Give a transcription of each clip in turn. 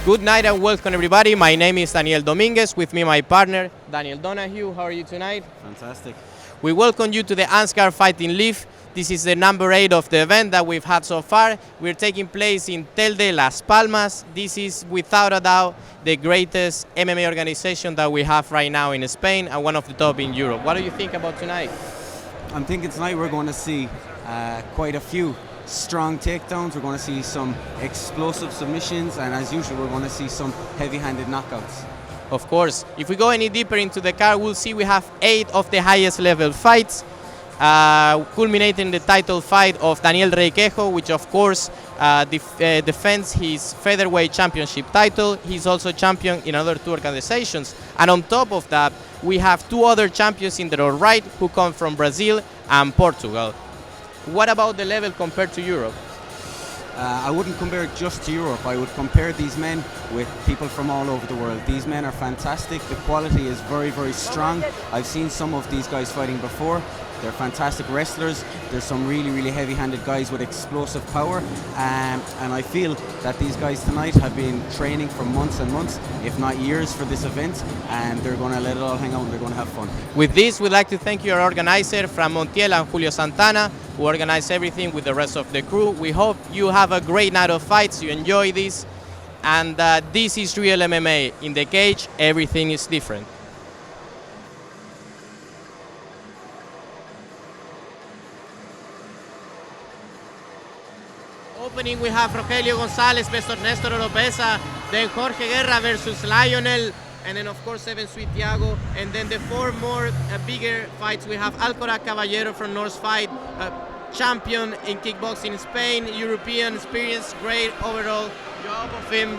Good night and welcome everybody. My name is Daniel Dominguez. With me my partner Daniel Donahue. How are you tonight? Fantastic. We welcome you to the Ansgar Fighting League. This is the number 8 of the event that we've had so far. We're taking place in Telde, Las Palmas. This is without a doubt the greatest MMA organization that we have right now in Spain and one of the top in Europe. What do you think about tonight? I'm thinking tonight we're going to see quite a few strong takedowns. We're going to see some explosive submissions, and as usual we're going to see some heavy-handed knockouts. Of course, if we go any deeper into the card, we'll see we have 8 of the highest level fights, culminating the title fight of Daniel Requejo, which of course defends his featherweight championship title. He's also champion in other 2 organizations, and on top of that we have 2 other champions in their own right who come from Brazil and Portugal. What about the level compared to Europe? I wouldn't compare it just to Europe. I would compare these men with people from all over the world. These men are fantastic. The quality is very, very strong. I've seen some of these guys fighting before. They're fantastic wrestlers. There's some really, really heavy-handed guys with explosive power. And I feel that these guys tonight have been training for months and months, if not years, for this event. And they're going to let it all hang out and they're going to have fun. With this, we'd like to thank your organizer, Fran Montiel and Julio Santana, who organize everything with the rest of the crew. We hope you have a great night of fights, you enjoy this. And this is real MMA. In the cage, everything is different. Opening, we have Rogelio Gonzalez versus Nestor Oropesa, then Jorge Guerra versus Lionel, and then of course Evan Sweet Thiago, and then the 4 more bigger fights. We have Alcoraz Caballero from North Fight, champion in kickboxing in Spain, European experience, great overall job of him.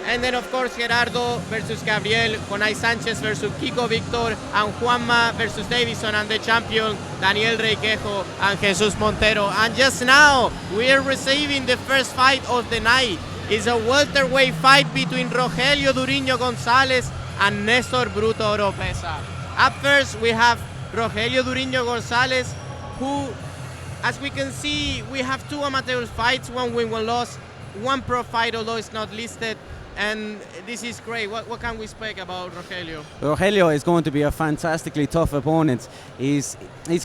And then of course Gerardo versus Gabriel, Jonay Sanchez versus Kiko Victor, and Juanma versus Davison, and the champion Daniel Requejo and Jesus Montero. And just now we are receiving the first fight of the night. It's a welterweight fight between Rogelio Duriño Gonzalez and Nestor Bruto Oropesa. Up first we have Rogelio Duriño Gonzalez, who, as we can see, we have 2 amateur fights, 1 win, 1 loss, 1 pro fight, although it's not listed. And this is great. What can we speak about Rogelio? Rogelio is going to be a fantastically tough opponent. He's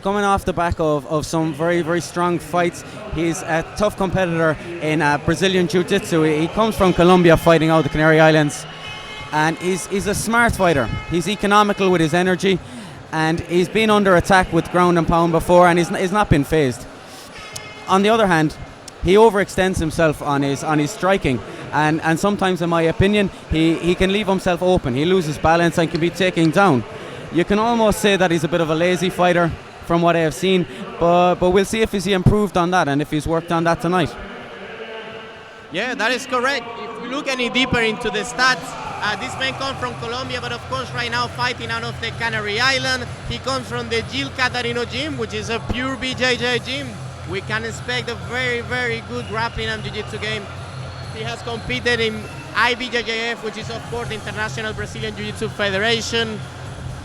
coming off the back of some very, very strong fights. He's a tough competitor in Brazilian Jiu-Jitsu. He comes from Colombia, fighting out the Canary Islands. And he's a smart fighter. He's economical with his energy. And he's been under attack with ground and pound before, and he's not been phased. On the other hand, he overextends himself on his striking. And sometimes, in my opinion, he can leave himself open. He loses balance and can be taken down. You can almost say that he's a bit of a lazy fighter from what I have seen, but we'll see if he's improved on that and if he's worked on that tonight. Yeah, that is correct. If we look any deeper into the stats, this man comes from Colombia, but of course right now fighting out of the Canary Island. He comes from the Gil Catarino gym, which is a pure BJJ gym. We can expect a very, very good grappling and jiu-jitsu game. He has competed in IBJJF, which is of course the International Brazilian Jiu-Jitsu Federation.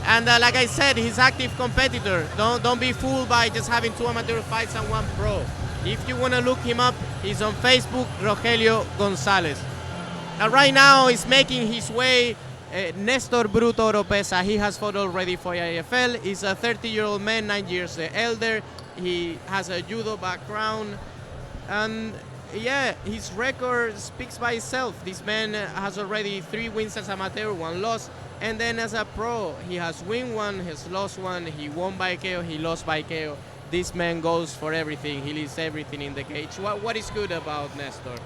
And like I said, he's an active competitor. Don't be fooled by just having 2 amateur fights and 1 pro. If you want to look him up, he's on Facebook, Rogelio Gonzalez. And right now he's making his way Nestor Bruto Oropesa. He has fought already for IFL. He's a 30-year-old man, 9 years elder. He has a judo background. And yeah, his record speaks by itself. This man has already 3 wins as amateur, 1 loss, and then as a pro, he has win 1, has lost 1, he won by KO, he lost by KO. This man goes for everything. He leaves everything in the cage. What is good about Nestor?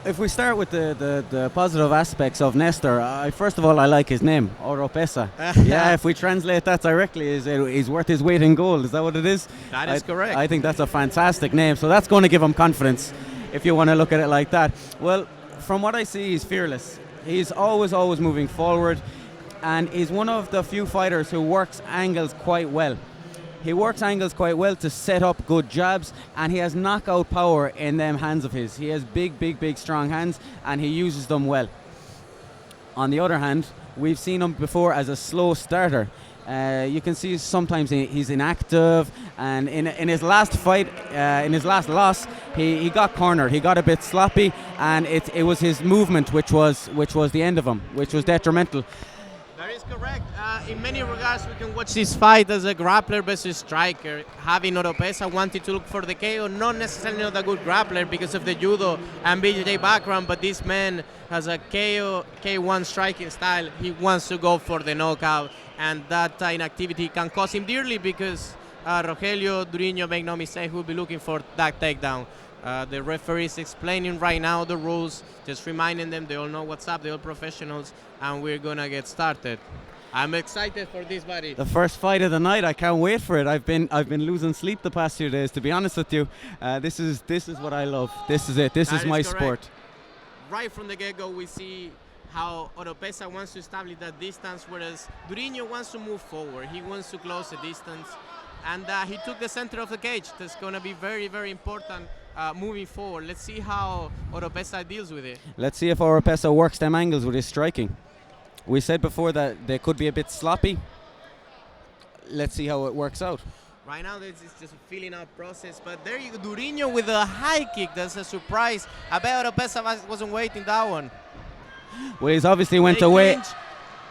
If we start with the positive aspects of Nestor, first of all, I like his name, Oropesa. Yeah, if we translate that directly, he's worth his weight in gold. Is that what it is? That is correct. I think that's a fantastic name. So that's going to give him confidence, if you want to look at it like that. Well, from what I see, he's fearless. He's always moving forward, and he's one of the few fighters who works angles quite well. He works angles quite well to set up good jabs, and he has knockout power in them hands of his. He has big, strong hands, and he uses them well. On the other hand, we've seen him before as a slow starter. You can see sometimes he's inactive, And in his last fight, in his last loss, he got cornered. He got a bit sloppy, and it was his movement which was the end of him, which was detrimental. That is correct. In many regards, we can watch this fight as a grappler versus striker. Having Oropesa wanted to look for the KO, not necessarily not a good grappler because of the judo and BJJ background, but this man has a KO, K1 striking style. He wants to go for the knockout, and that inactivity can cost him dearly because Rogelio Duriño, make no mistake, will be looking for that takedown. The referee is explaining right now the rules, just reminding them they all know what's up, they're all professionals, and we're gonna get started. I'm excited for this, buddy. The first fight of the night, I can't wait for it. I've been losing sleep the past few days, to be honest with you. This is what I love. This is it. This is my sport. Right from the get-go, we see how Oropesa wants to establish that distance, whereas Duriño wants to move forward. He wants to close the distance, and he took the center of the cage. That's going to be very, very important moving forward. Let's see how Oropesa deals with it. Let's see if Oropesa works them angles with his striking. We said before that they could be a bit sloppy. Let's see how it works out. Right now, this is just a feeling out process, but there you go, Duriño with a high kick. That's a surprise. I bet Oropesa wasn't waiting that one. Well, he's obviously went away.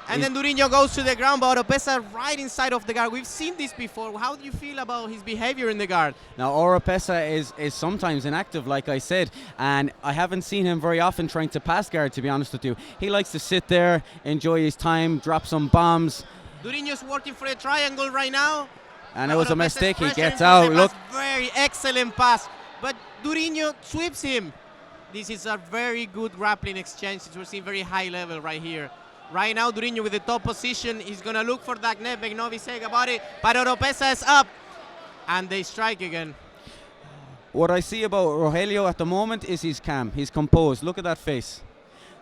And then Duriño goes to the ground, but Oropesa right inside of the guard. We've seen this before. How do you feel about his behavior in the guard? Now, Oropesa is sometimes inactive, like I said, and I haven't seen him very often trying to pass guard, to be honest with you. He likes to sit there, enjoy his time, drop some bombs. Duriño's working for a triangle right now. And it was a mistake. He gets out. Look. Very excellent pass, but Duriño sweeps him. This is a very good grappling exchange. We're seeing very high level right here. Right now, Duriño with the top position. He's going to look for that net. Make no mistake about it. But Oropesa is up. And they strike again. What I see about Rogelio at the moment is he's calm. He's composed. Look at that face.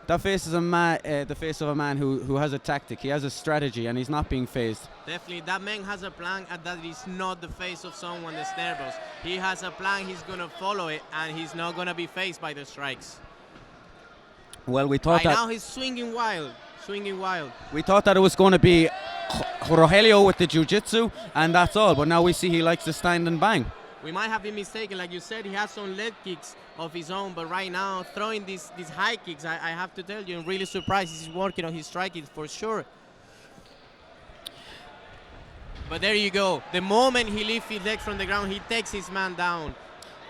That face is the face of a man who has a tactic. He has a strategy, and he's not being phased. Definitely. That man has a plan, and that is not the face of someone that's nervous. He has a plan. He's going to follow it, and he's not going to be phased by the strikes. Well, we thought right now he's swinging wild. We thought that it was going to be Rogelio with the jiu-jitsu, and that's all. But now we see he likes to stand and bang. We might have been mistaken. Like you said, he has some leg kicks of his own. But right now, throwing these high kicks, I have to tell you, I'm really surprised. He's working on his striking for sure. But there you go. The moment he lifts his leg from the ground, he takes his man down.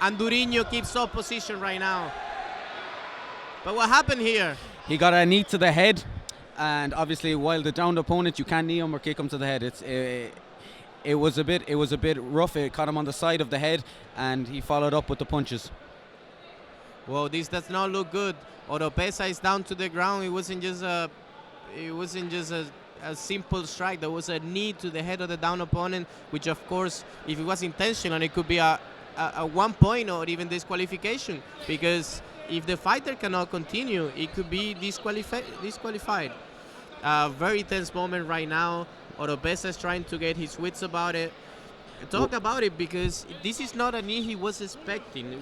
And Duriño keeps up position right now. But what happened here? He got a knee to the head. And obviously, while the downed opponent, you can't knee him or kick him to the head. It was a bit rough. It caught him on the side of the head, and he followed up with the punches. Well, this does not look good. Oropesa is down to the ground. It wasn't just a simple strike. There was a knee to the head of the down opponent, which of course, if it was intentional, it could be a 1 point or even disqualification. Because if the fighter cannot continue, it could be disqualified. Very tense moment right now. Oropesa is trying to get his wits about it. Talk about it, because this is not a knee he was expecting.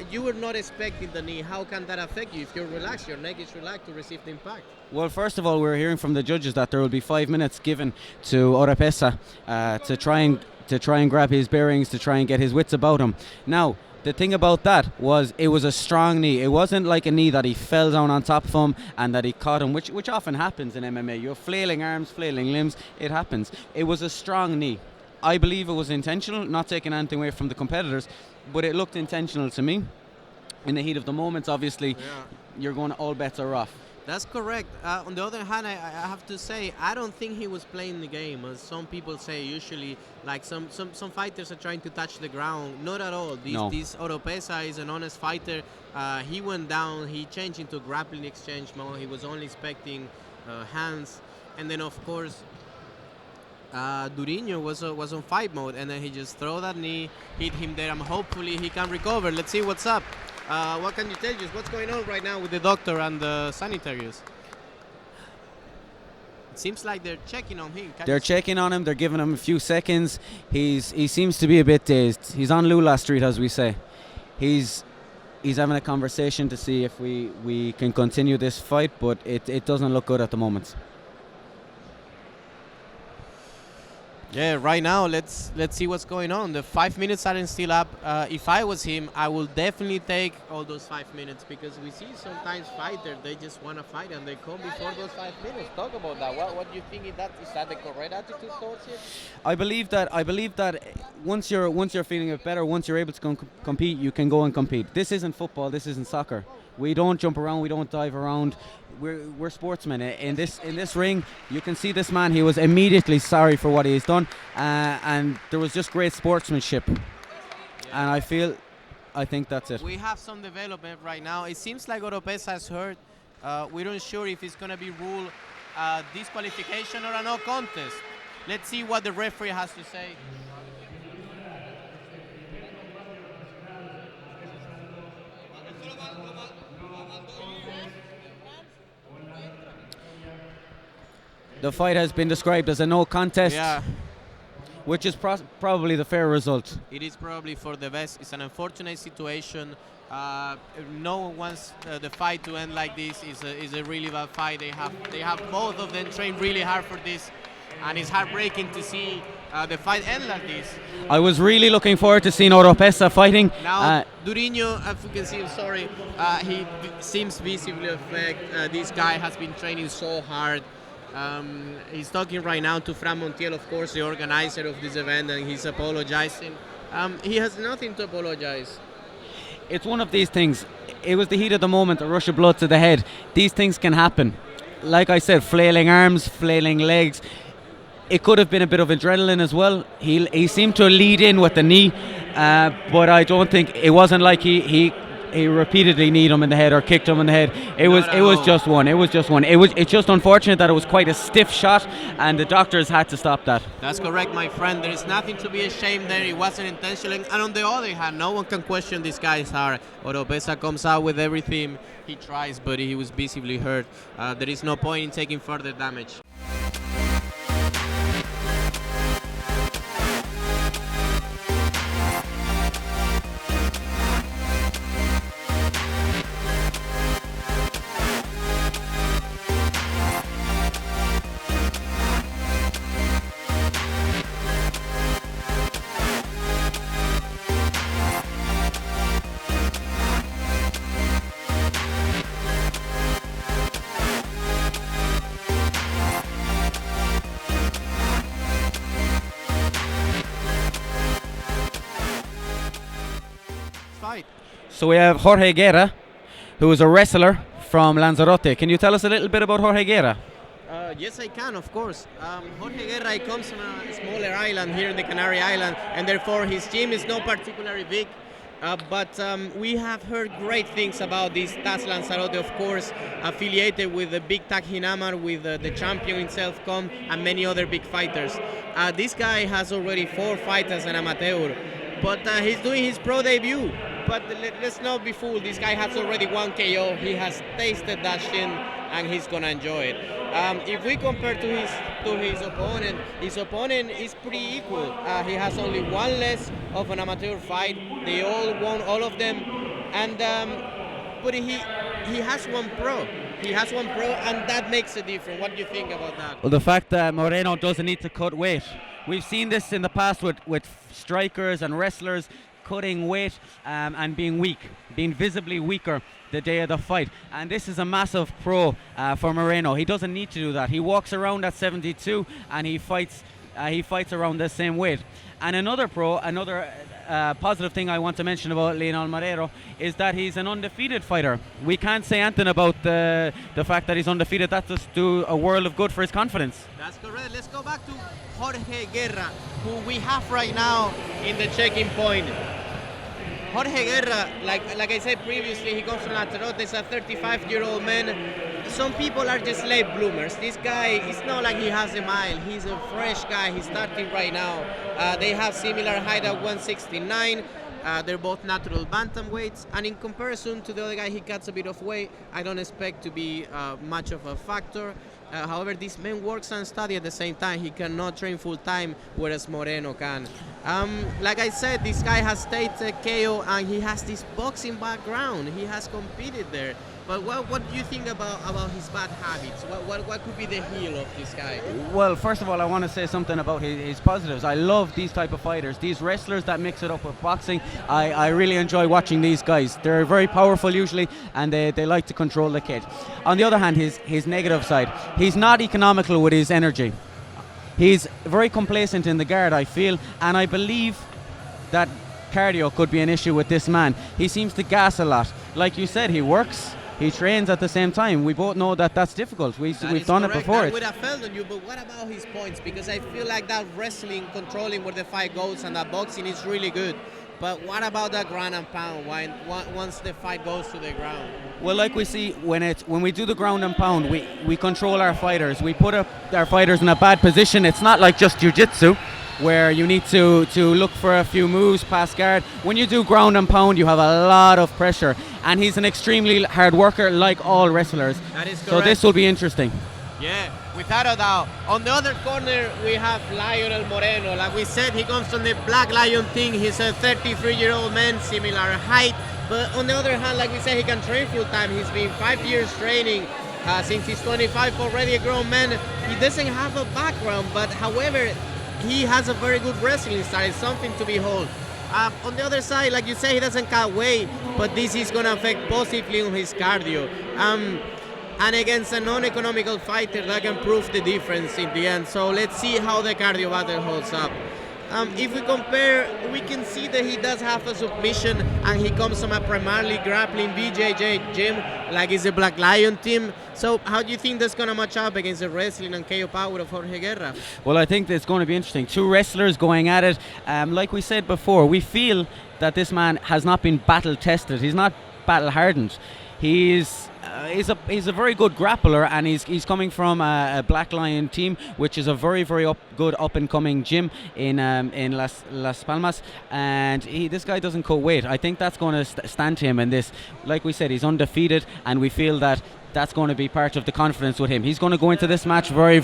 You were not expecting the knee. How can that affect you? If you're relaxed, your neck is relaxed to receive the impact. Well, first of all, we're hearing from the judges that there will be 5 minutes given to Oropesa to try and grab his bearings, to try and get his wits about him. Now, the thing about that was it was a strong knee. It wasn't like a knee that he fell down on top of him and that he caught him, which often happens in MMA. You're flailing arms, flailing limbs. It happens. It was a strong knee. I believe it was intentional, not taking anything away from the competitors, but it looked intentional to me. In the heat of the moment, obviously, you're going, all bets are off. That's correct. On the other hand, I have to say, I don't think he was playing the game, as some people say usually. Like some fighters are trying to touch the ground. Not at all. This Oropesa is an honest fighter. He went down. He changed into grappling exchange mode. He was only expecting hands. And then, of course, Duriño was on fight mode. And then he just threw that knee, hit him there, and hopefully he can recover. Let's see what's up. What can you tell us? What's going on right now with the doctor and the sanitarians? It seems like they're checking on him. They're checking on him. They're giving him a few seconds. He seems to be a bit dazed. He's on Lula Street, as we say. He's having a conversation to see if we can continue this fight, but it doesn't look good at the moment. Yeah, right now let's see what's going on. The 5 minutes aren't still up. If I was him, I will definitely take all those 5 minutes, because we see sometimes fighters they just want to fight and they come before those 5 minutes. Talk about that. What do you think? Is that the correct attitude towards it? I believe that once you're feeling it better, once you're able to compete, you can go and compete. This isn't football. This isn't soccer. We don't jump around. We don't dive around. We're sportsmen. In this ring, you can see this man. He was immediately sorry for what he's done, and there was just great sportsmanship. Yeah. And I think that's it. We have some development right now. It seems like Oropesa has hurt. We're not sure if it's going to be ruled disqualification or a no contest. Let's see what the referee has to say. The fight has been described as a no contest, yeah, which is probably the fair result. It is probably for the best. It's an unfortunate situation. No one wants the fight to end like this. It's a really bad fight. They have both of them trained really hard for this, and it's heartbreaking to see the fight end like this. I was really looking forward to seeing Oropesa fighting. Now, Durinho, if you can see, he seems visibly affected. This guy has been training so hard. He's talking right now to Fran Montiel, of course, the organizer of this event, and he's apologizing. He has nothing to apologize. It's one of these things. It was the heat of the moment, a rush of blood to the head. These things can happen. Like I said, flailing arms, flailing legs. It could have been a bit of adrenaline as well. He seemed to lead in with the knee, but I don't think it wasn't like he repeatedly kneed him in the head or kicked him in the head. It was just one. It's just unfortunate that it was quite a stiff shot, and the doctors had to stop that. That's correct, my friend. There is nothing to be ashamed there. It wasn't intentional. And on the other hand, no one can question this guy's heart. Oropesa comes out with everything he tries, but he was visibly hurt. There is no point in taking further damage. So we have Jorge Guerra, who is a wrestler from Lanzarote. Can you tell us a little bit about Jorge Guerra? Yes, I can, of course. Jorge Guerra comes from a smaller island here in the Canary Island, and therefore his gym is not particularly big. But we have heard great things about this TAS Lanzarote, of course, affiliated with the big Tag Hinamar, with the champion himself, and many other big fighters. This guy has already 4 fights as an amateur, but he's doing his pro debut. But let's not be fooled. This guy has already 1 KO. He has tasted that shin, and he's gonna enjoy it. If we compare to his opponent is pretty equal. He has only 1 less of an amateur fight. They all won all of them, and but he has 1 pro. He has 1 pro, and that makes a difference. What do you think about that? Well, the fact that Moreno doesn't need to cut weight. We've seen this in the past with strikers and wrestlers cutting weight and being weak, being visibly weaker the day of the fight. And this is a massive pro for Moreno. He doesn't need to do that. He walks around at 72 and he fights around the same weight. And another positive thing I want to mention about Leonel Marrero is that he's an undefeated fighter. We can't say anything about the fact that he's undefeated. That just do a world of good for his confidence. That's correct. Let's go back to Jorge Guerra, who we have right now in the checking point. Jorge Guerra, like I said previously, he comes from Lanzarote. He's a 35-year-old man. Some people are just late bloomers. This guy, it's not like he has a mile. He's a fresh guy. He's starting right now. They have similar height at 169. They're both natural bantamweights, and in comparison to the other guy, he cuts a bit of weight. I don't expect to be much of a factor. However, this man works and studies at the same time. He cannot train full time, whereas Moreno can. Like I said, this guy has tasted KO, and he has this boxing background. He has competed there. But what do you think about his bad habits? What could be the heel of this guy? Well, first of all, I want to say something about his positives. I love these type of fighters, these wrestlers that mix it up with boxing. I really enjoy watching these guys. They're very powerful usually, and they like to control the cage. On the other hand, his negative side, he's not economical with his energy. He's very complacent in the guard, I feel, and I believe that cardio could be an issue with this man. He seems to gas a lot. Like you said, he works, he trains at the same time. We both know that that's difficult. We've done it before. That would have felt on you, but what about his points? Because I feel like that wrestling, controlling where the fight goes, and that boxing is really good. But what about that ground and pound once the fight goes to the ground? Well, like we see when we do the ground and pound, we control our fighters. We put our fighters in a bad position. It's not like just jiu-jitsu, where you need to look for a few moves, pass guard. When you do ground and pound, you have a lot of pressure. And he's an extremely hard worker, like all wrestlers. That is correct. So this will be interesting. Yeah, without a doubt. On the other corner, we have Lionel Moreno. Like we said, he comes from the Black Lion thing. He's a 33-year-old man, similar height. But on the other hand, like we said, he can train full time. He's been 5 years training. Since he's 25, already a grown man. He doesn't have a background, but however, he has a very good wrestling style. It's something to behold. On the other side, like you say, he doesn't cut weight, but this is going to affect positively on his cardio. And against a non-economical fighter, that can prove the difference in the end. So let's see how the cardio battle holds up. If we compare, we can see that he does have a submission, and he comes from a primarily grappling BJJ gym, like it's a Black Lion team. So how do you think that's going to match up against the wrestling and KO power of Jorge Guerra? Well, I think it's going to be interesting. Two wrestlers going at it. Like we said before, we feel that this man has not been battle tested. He's not battle hardened. He's a very good grappler, and he's coming from a Black Lion team, which is a very good up and coming gym in Las Palmas, and this guy doesn't cut weight. I think that's going to stand to him in this. Like we said, he's undefeated, and we feel that that's going to be part of the confidence with him. He's going to go into this match very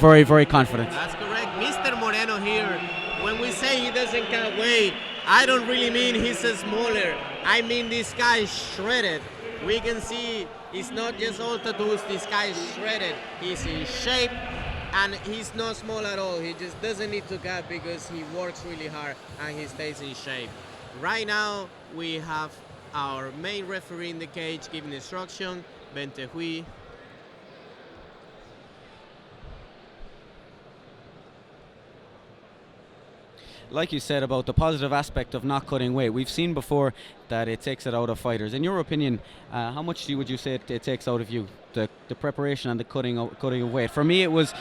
confident. That's correct. Mr. Moreno here, when we say he doesn't cut weight, I don't really mean he's smaller. I mean this guy is shredded. We can see it's not just all tattoos, this guy is shredded. He's in shape, and he's not small at all. He just doesn't need to cut because he works really hard and he stays in shape. Right now, we have our main referee in the cage giving instruction, Bentehui. Like you said about the positive aspect of not cutting weight, we've seen before that it takes it out of fighters. In your opinion, how much would you say it takes out of you, the preparation and the cutting of weight? For me, it was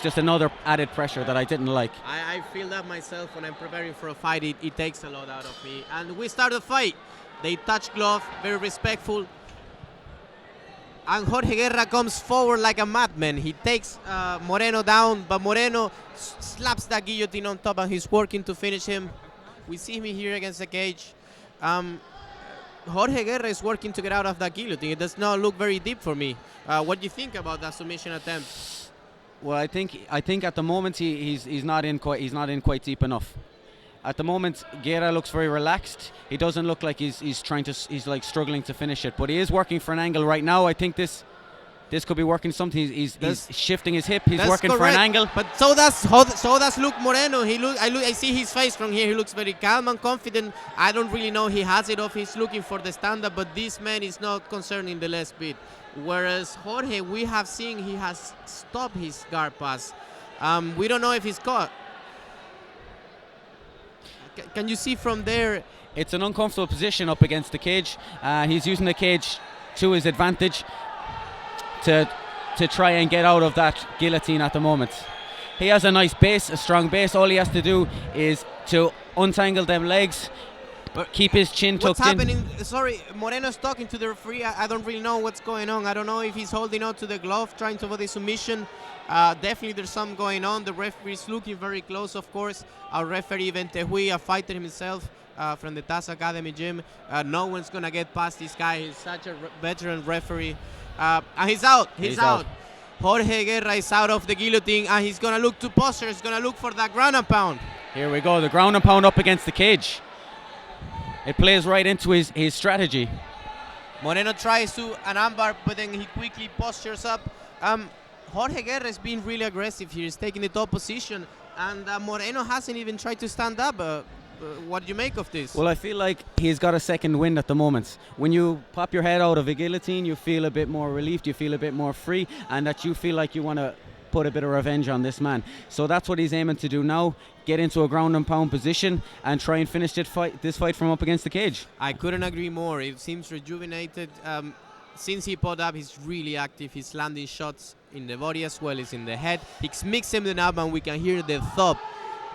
just another added pressure that I didn't like. I feel that myself when I'm preparing for a fight. It takes a lot out of me. And we start the fight. They touch glove, very respectful. And Jorge Guerra comes forward like a madman. He takes Moreno down, but Moreno slaps that guillotine on top, and he's working to finish him. We see him here against the cage. Jorge Guerra is working to get out of that guillotine. It does not look very deep for me. What do you think about that submission attempt? Well, I think at the moment he's not in quite deep enough. At the moment, Guerra looks very relaxed. He doesn't look like he's like struggling to finish it, but he is working for an angle right now. I think this could be working something. He's shifting his hip. He's working correct for an angle. But so does Luke Moreno. I see his face from here. He looks very calm and confident. I don't really know he has it off. He's looking for the stand-up, but this man is not concerned in the last bit. Whereas Jorge, we have seen he has stopped his guard pass. We don't know if he's caught. Can you see from there? It's an uncomfortable position up against the cage. He's using the cage to his advantage to try and get out of that guillotine at the moment. He has a nice base, a strong base. All he has to do is to untangle them legs, but keep his chin tucked in. What's happening? Sorry, Moreno's talking to the referee. I don't really know what's going on. I don't know if he's holding on to the glove, trying to avoid the submission. Definitely there's something going on. The referee is looking very close, of course. Our referee, Bentehui, a fighter himself from the TAS Academy gym. No one's going to get past this guy. He's such a veteran referee. And he's out. He's out. Jorge Guerra is out of the guillotine, and he's going to look to posture. He's going to look for that ground and pound. Here we go. The ground and pound up against the cage. It plays right into his strategy. Moreno tries to an armbar, but then he quickly postures up. Jorge Guerra is being really aggressive here. He's taking the top position, and Moreno hasn't even tried to stand up. What do you make of this? Well, I feel like he's got a second wind at the moment. When you pop your head out of a guillotine, you feel a bit more relieved, you feel a bit more free, and that you feel like you want to put a bit of revenge on this man. So that's what he's aiming to do now, get into a ground and pound position and try and finish this fight from up against the cage. I couldn't agree more. It seems rejuvenated. Since he put up, he's really active. He's landing shots in the body as well as in the head. He's mixing them up, and we can hear the thump.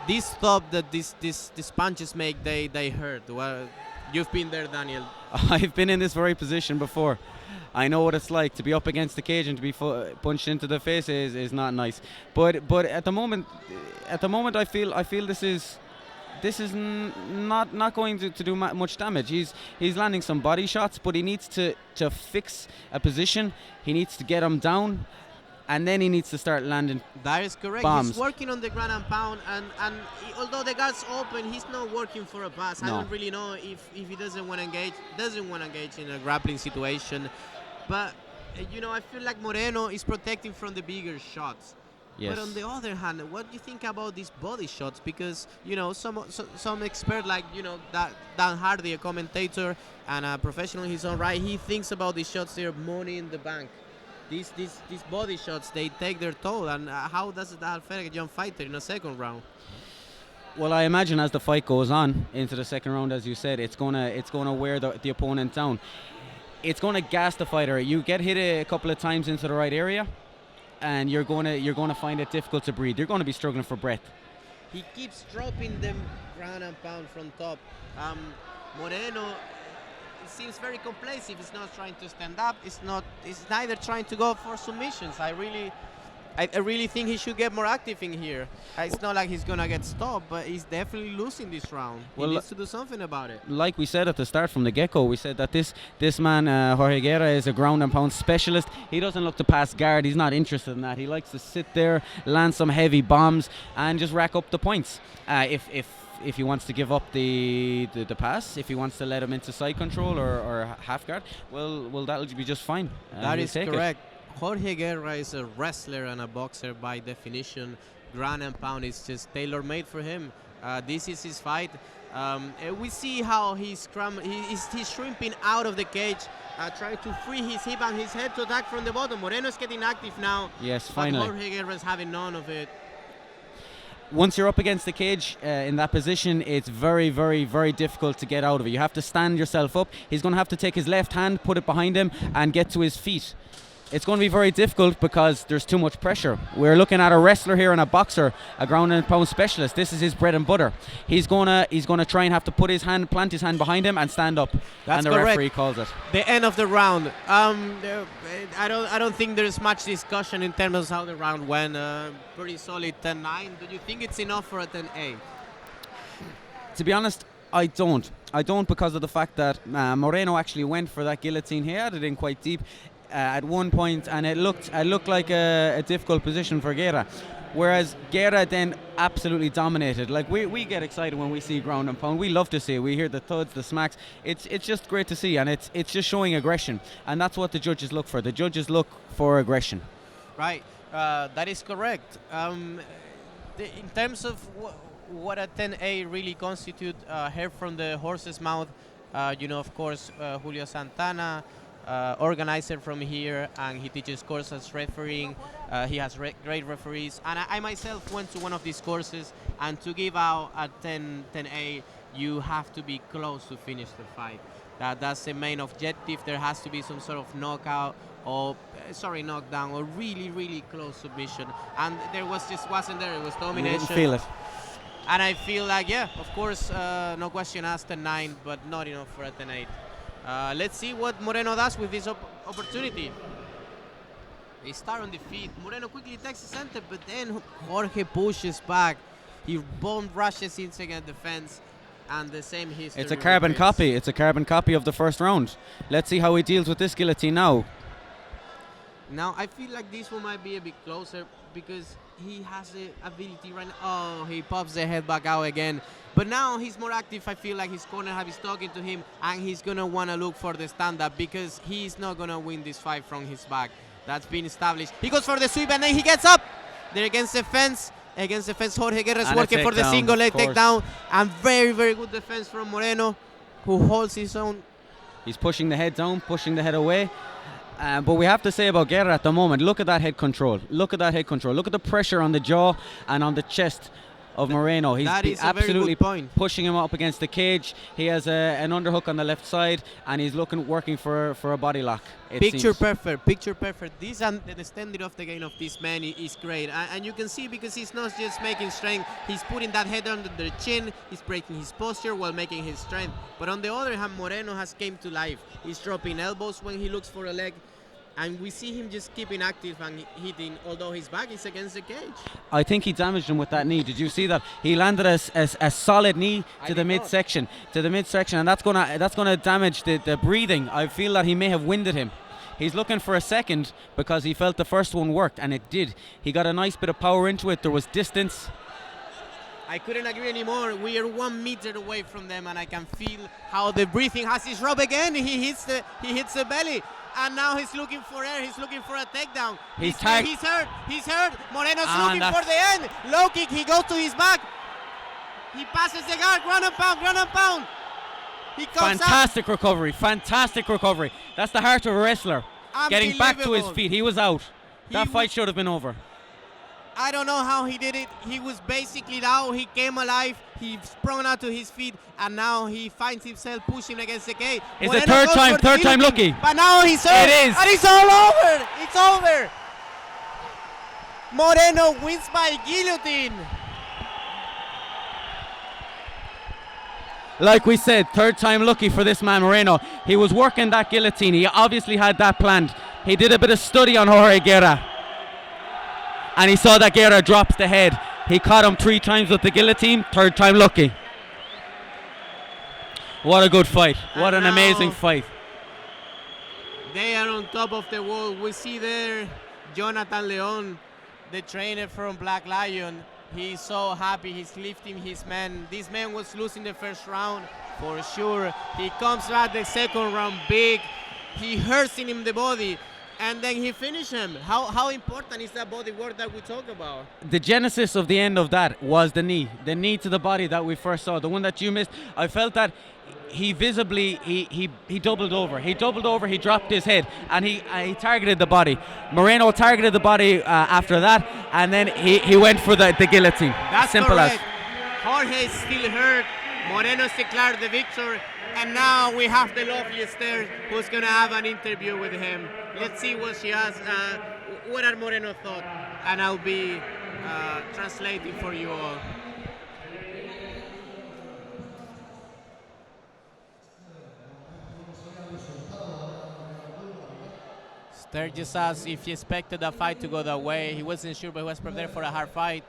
This thump that these punches make, they hurt. Well, you've been there, Daniel. I've been in this very position before. I know what it's like to be up against the cage and to be punched into the face is not nice. But at the moment, I feel this is not going to do much damage. He's landing some body shots, but he needs to fix a position. He needs to get him down, and then he needs to start landing. That is correct. Bombs. He's working on the ground and pound, and although the guard's open, he's not working for a pass. No. I don't really know if he doesn't want to engage in a grappling situation. But I feel like Moreno is protecting from the bigger shots. Yes. But on the other hand, what do you think about these body shots? Because some expert like Dan Hardy, a commentator and a professional in his own right, he thinks about these shots. They're money in the bank. These body shots, they take their toll. And how does that affect a young fighter in a second round? Well, I imagine as the fight goes on into the second round, as you said, it's gonna wear the opponent down. It's going to gas the fighter. You get hit a couple of times into the right area, and you're going to find it difficult to breathe. You're going to be struggling for breath. He keeps dropping them ground and pound from top. Moreno seems very complacent. He's not trying to stand up. He's neither trying to go for submissions. I really think he should get more active in here. It's not like he's gonna get stopped, but he's definitely losing this round. He needs to do something about it. Like we said at the start from the get-go, we said that this man, Jorge Guerra, is a ground and pound specialist. He doesn't look to pass guard. He's not interested in that. He likes to sit there, land some heavy bombs, and just rack up the points. If he wants to give up the pass, if he wants to let him into side control or half guard, well, that'll be just fine. That is correct. Jorge Guerra is a wrestler and a boxer by definition. Ground and pound is just tailor-made for him. This is his fight. We see how he's shrimping out of the cage, trying to free his hip and his head to attack from the bottom. Moreno's getting active now. Yes, finally. But Jorge Guerra is having none of it. Once you're up against the cage in that position, it's very, very, very difficult to get out of it. You have to stand yourself up. He's going to have to take his left hand, put it behind him, and get to his feet. It's going to be very difficult because there's too much pressure. We're looking at a wrestler here and a boxer, a ground and pound specialist. This is his bread and butter. He's gonna try and have to plant his hand behind him and stand up. That's and the correct. referee calls it. The end of the round. I don't think there's much discussion in terms of how the round went. Pretty solid 10-9. Do you think it's enough for a 10-8? To be honest, I don't because of the fact that Moreno actually went for that guillotine. He had it in quite deep at one point, and it looked like a difficult position for Guerra. Whereas Guerra then absolutely dominated. Like we get excited when we see ground and pound. We love to see it. We hear the thuds, the smacks. It's just great to see, and it's just showing aggression. And that's what the judges look for. The judges look for aggression. Right. That is correct. In terms of what a 10-8 really constitutes, hair from the horse's mouth. Of course, Julio Santana. Organizer from here, and he teaches courses refereeing. He has great referees, and I myself went to one of these courses, and to give out a 10-8, you have to be close to finish the fight. That's the main objective. There has to be some sort of knockdown or really, really close submission, and there wasn't there. It was domination. You didn't feel it. And I feel like, of course, no question asked, 10-9, but not enough for a 10-8. Let's see what Moreno does with this opportunity. They start on the feet. Moreno quickly takes the center, but then Jorge pushes back. He bomb rushes into the defense, and the same history. It's a carbon copy. It's a carbon copy of the first round. Let's see how he deals with this guillotine now. Now, I feel like this one might be a bit closer because he has the ability right now. Oh, he pops the head back out again. But now he's more active. I feel like his corner is talking to him, and he's going to want to look for the stand-up because he's not going to win this fight from his back. That's been established. He goes for the sweep, and then he gets up. There against the fence. Against the fence, Jorge Guerra is working for the single leg takedown. And very, very good defense from Moreno, who holds his own. He's pushing the head down, pushing the head away. But we have to say about Guerra at the moment, look at that head control. Look at that head control. Look at the pressure on the jaw and on the chest of Moreno. He's absolutely pushing him up against the cage. He has an underhook on the left side, and he's working for a body lock. Picture perfect. This and the standard of the game of this man is great. And you can see because he's not just making strength, he's putting that head under the chin, he's breaking his posture while making his strength. But on the other hand, Moreno has came to life. He's dropping elbows when he looks for a leg. And we see him just keeping active and hitting, although his back is against the cage. I think he damaged him with that knee. Did you see that? He landed a solid knee to the midsection, and that's gonna damage the breathing. I feel that he may have winded him. He's looking for a second because he felt the first one worked, and it did. He got a nice bit of power into it. There was distance. I couldn't agree anymore. We are 1 meter away from them, and I can feel how the breathing has his rub again. He hits the belly. And now he's looking for air. He's looking for a takedown. He's hurt. Moreno's looking for the end. Low kick. He goes to his back. He passes the guard. Ground and pound. He comes Fantastic recovery. That's the heart of a wrestler. Getting back to his feet. He was out. That fight should have been over. I don't know how he did it. He was basically down. He came alive. He sprung out to his feet, and now he finds himself pushing against the cage. It's the third time lucky. But now he's hurt. It is. And it's all over. It's over. Moreno wins by guillotine. Like we said, third time lucky for this man Moreno. He was working that guillotine. He obviously had that planned. He did a bit of study on Jorge Guerra, and he saw that Guerra drops the head. He caught him 3 times with the guillotine, third time lucky. What a good fight. What an amazing fight. They are on top of the world. We see there Jonathan Leon, the trainer from Black Lion. He's so happy. He's lifting his man. This man was losing the first round for sure. He comes back the second round big. He hurts in the body. And then he finished him. How important is that body work that we talk about? The genesis of the end of that was the knee to the body that we first saw, the one that you missed. I felt that he visibly he doubled over. He dropped his head, and he targeted the body. Moreno targeted the body after that, and then he went for the guillotine. That's simple correct. Jorge is still hurt. Moreno's declared the victor. And now we have the lovely Esther, who's going to have an interview with him. Let's see what she has, what are Moreno's thoughts, and I'll be translating for you all. Esther just asked if he expected the fight to go that way. He wasn't sure, but he was prepared for a hard fight.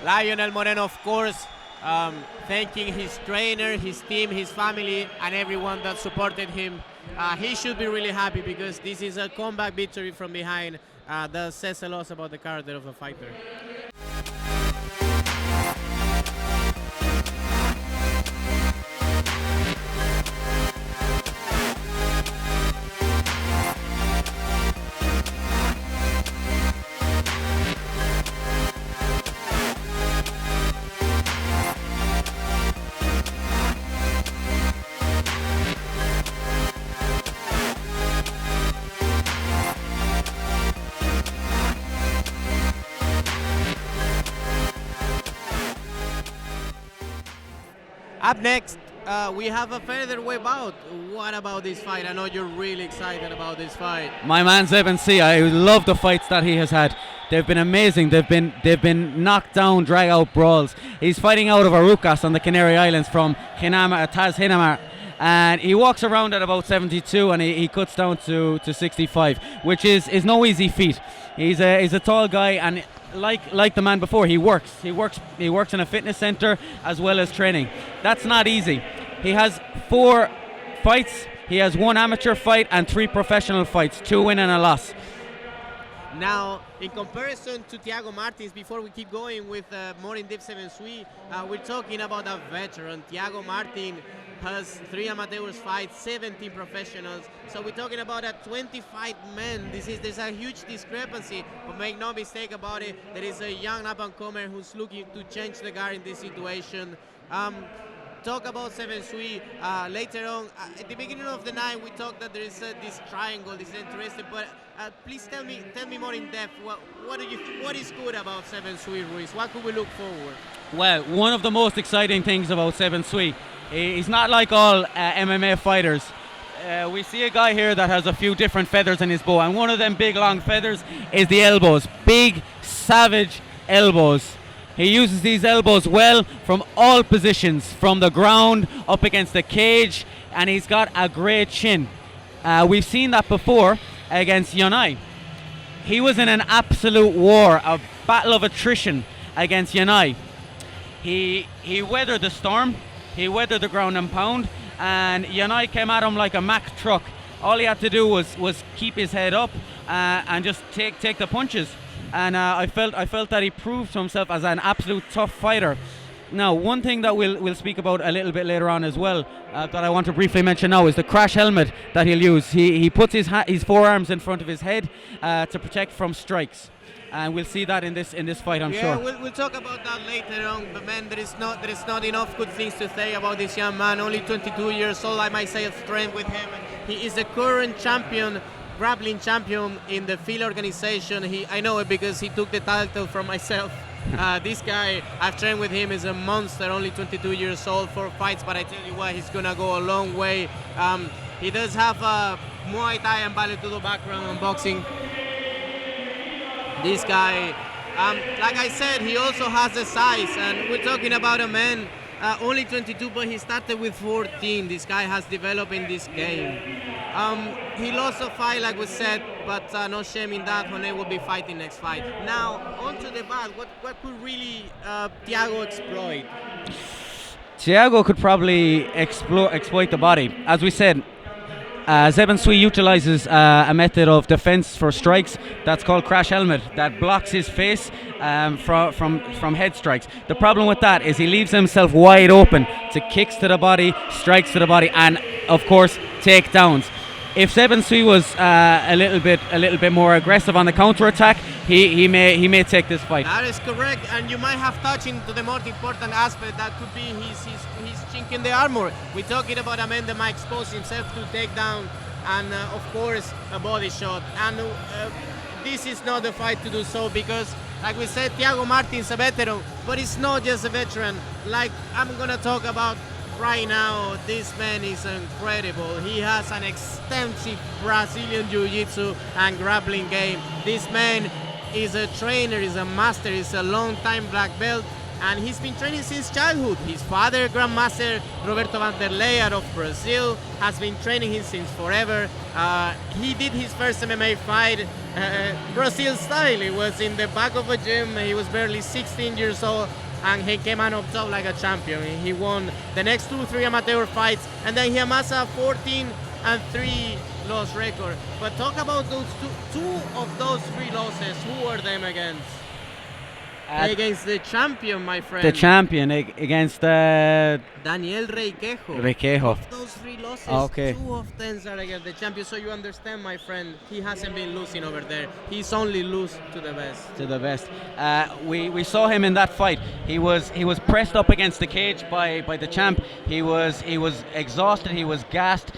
Lionel Moreno, of course, thanking his trainer, his team, his family, and everyone that supported him. He should be really happy because this is a comeback victory from behind that says a lot about the character of the fighter. Up next, we have a featherweight bout. What about this fight? I know you're really excited about this fight. My man's Evan C. I love the fights that he has had. They've been amazing. They've been knocked down, drag out brawls. He's fighting out of Arucas on the Canary Islands from Taz Hinamar. And he walks around at about 72, and he cuts down to 65, which is no easy feat. He's a tall guy, and like the man before, he works in a fitness center as well as training. That's not easy. He has 4 fights. He has 1 amateur fight and 3 professional fights, 2 win and a loss. Now, in comparison to Thiago Martins, before we keep going with more in-depth 7 Sui, we're talking about a veteran. Thiago Martin has 3 amateurs fights, 17 professionals. So we're talking about a 25 men. There's a huge discrepancy, but make no mistake about it. There is a young up-and-comer who's looking to change the guard in this situation. Talk about 7 Sui later on. At the beginning of the night, we talked that there is this triangle. This is interesting, but please tell me more in depth. What is good about 7 Sui Ruiz? What could we look forward? Well, one of the most exciting things about 7 Sui, he's not like all MMA fighters. We see a guy here that has a few different feathers in his bow, and one of them big long feathers is the elbows. Big, savage elbows. He uses these elbows well from all positions, from the ground, up against the cage, and he's got a great chin. We've seen that before against Yanai. He was in an absolute war, a battle of attrition against Yanai. He weathered the storm, he weathered the ground and pound, and Yanai came at him like a Mack truck. All he had to do was keep his head up and just take the punches. And I felt that he proved to himself as an absolute tough fighter. Now, one thing that we'll speak about a little bit later on as well, that I want to briefly mention now, is the crash helmet that he'll use. He puts his forearms in front of his head to protect from strikes, and we'll see that in this fight, I'm sure. Yeah, we'll talk about that later on. But man, there is not enough good things to say about this young man. Only 22 years old. I might say a strength with him. He is the current champion. Grappling champion in the field organization. I know it because he took the title from myself. This guy, I've trained with him, is a monster, only 22 years old, 4 fights, but I tell you what, he's gonna go a long way. He does have a Muay Thai and Vale-Tudo background on boxing. This guy, like I said, he also has the size, and we're talking about a man, only 22, but he started with 14. This guy has developed in this game. He lost a fight, like we said, but no shame in that. Hone will be fighting next fight. Now, on to the bat. What could really Thiago exploit? Thiago could probably exploit the body. As we said, 7 Sui utilizes a method of defense for strikes that's called crash helmet, that blocks his face from head strikes. The problem with that is he leaves himself wide open to kicks to the body, strikes to the body, and of course takedowns. If 7 Sui was a little bit more aggressive on the counter attack, he may take this fight. That is correct, and you might have touched into the most important aspect, that could be his chink in the armor. We're talking about a man that might expose himself to takedown and of course a body shot. And this is not the fight to do so, because like we said, Thiago Martins a veteran, but it's not just a veteran. Like I'm gonna talk about right now, this man is incredible. He has an extensive Brazilian jiu-jitsu and grappling game. This man is a trainer, is a master, is a long-time black belt, and he's been training since childhood. His father, Grandmaster Roberto Vanderlei out of Brazil, has been training him since forever. He did his first MMA fight Brazil style. It was in the back of a gym. He was barely 16 years old, and he came out on top like a champion. He won the next 2-3 amateur fights, and then he amassed a 14-3 loss record. But talk about those two of those 3 losses. Who were them against? Against the champion, my friend. The champion against Daniel Requejo. Requejo. Of those 3 losses, Okay. 2 of them are against the champion. So you understand, my friend, he hasn't been losing over there. He's only lose to the best. To the best. We saw him in that fight. He was pressed up against the cage by the champ. He was exhausted. He was gassed.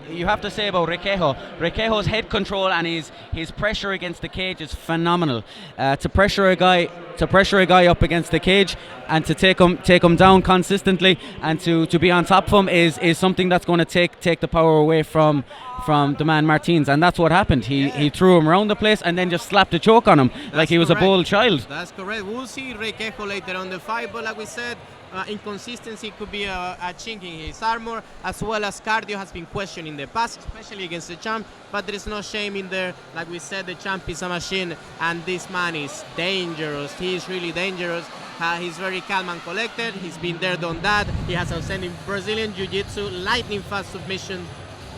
You have to say about Requejo. Requejo's head control and his pressure against the cage is phenomenal. To pressure a guy up against the cage and to take him down consistently and to be on top of him is something that's going to take the power away from the man Martins, and that's what happened. He threw him around the place and then just slapped a choke on him. That's like he was correct. A bold child. That's correct. We'll see Requejo later on the fight, but like we said, inconsistency could be a chink in his armor, as well as cardio has been questioned in the past, especially against the champ, but there is no shame in there. Like we said, the champ is a machine, and this man is dangerous. He is really dangerous. He's very calm and collected. He's been there, done that. He has outstanding Brazilian jiu-jitsu, lightning fast submission,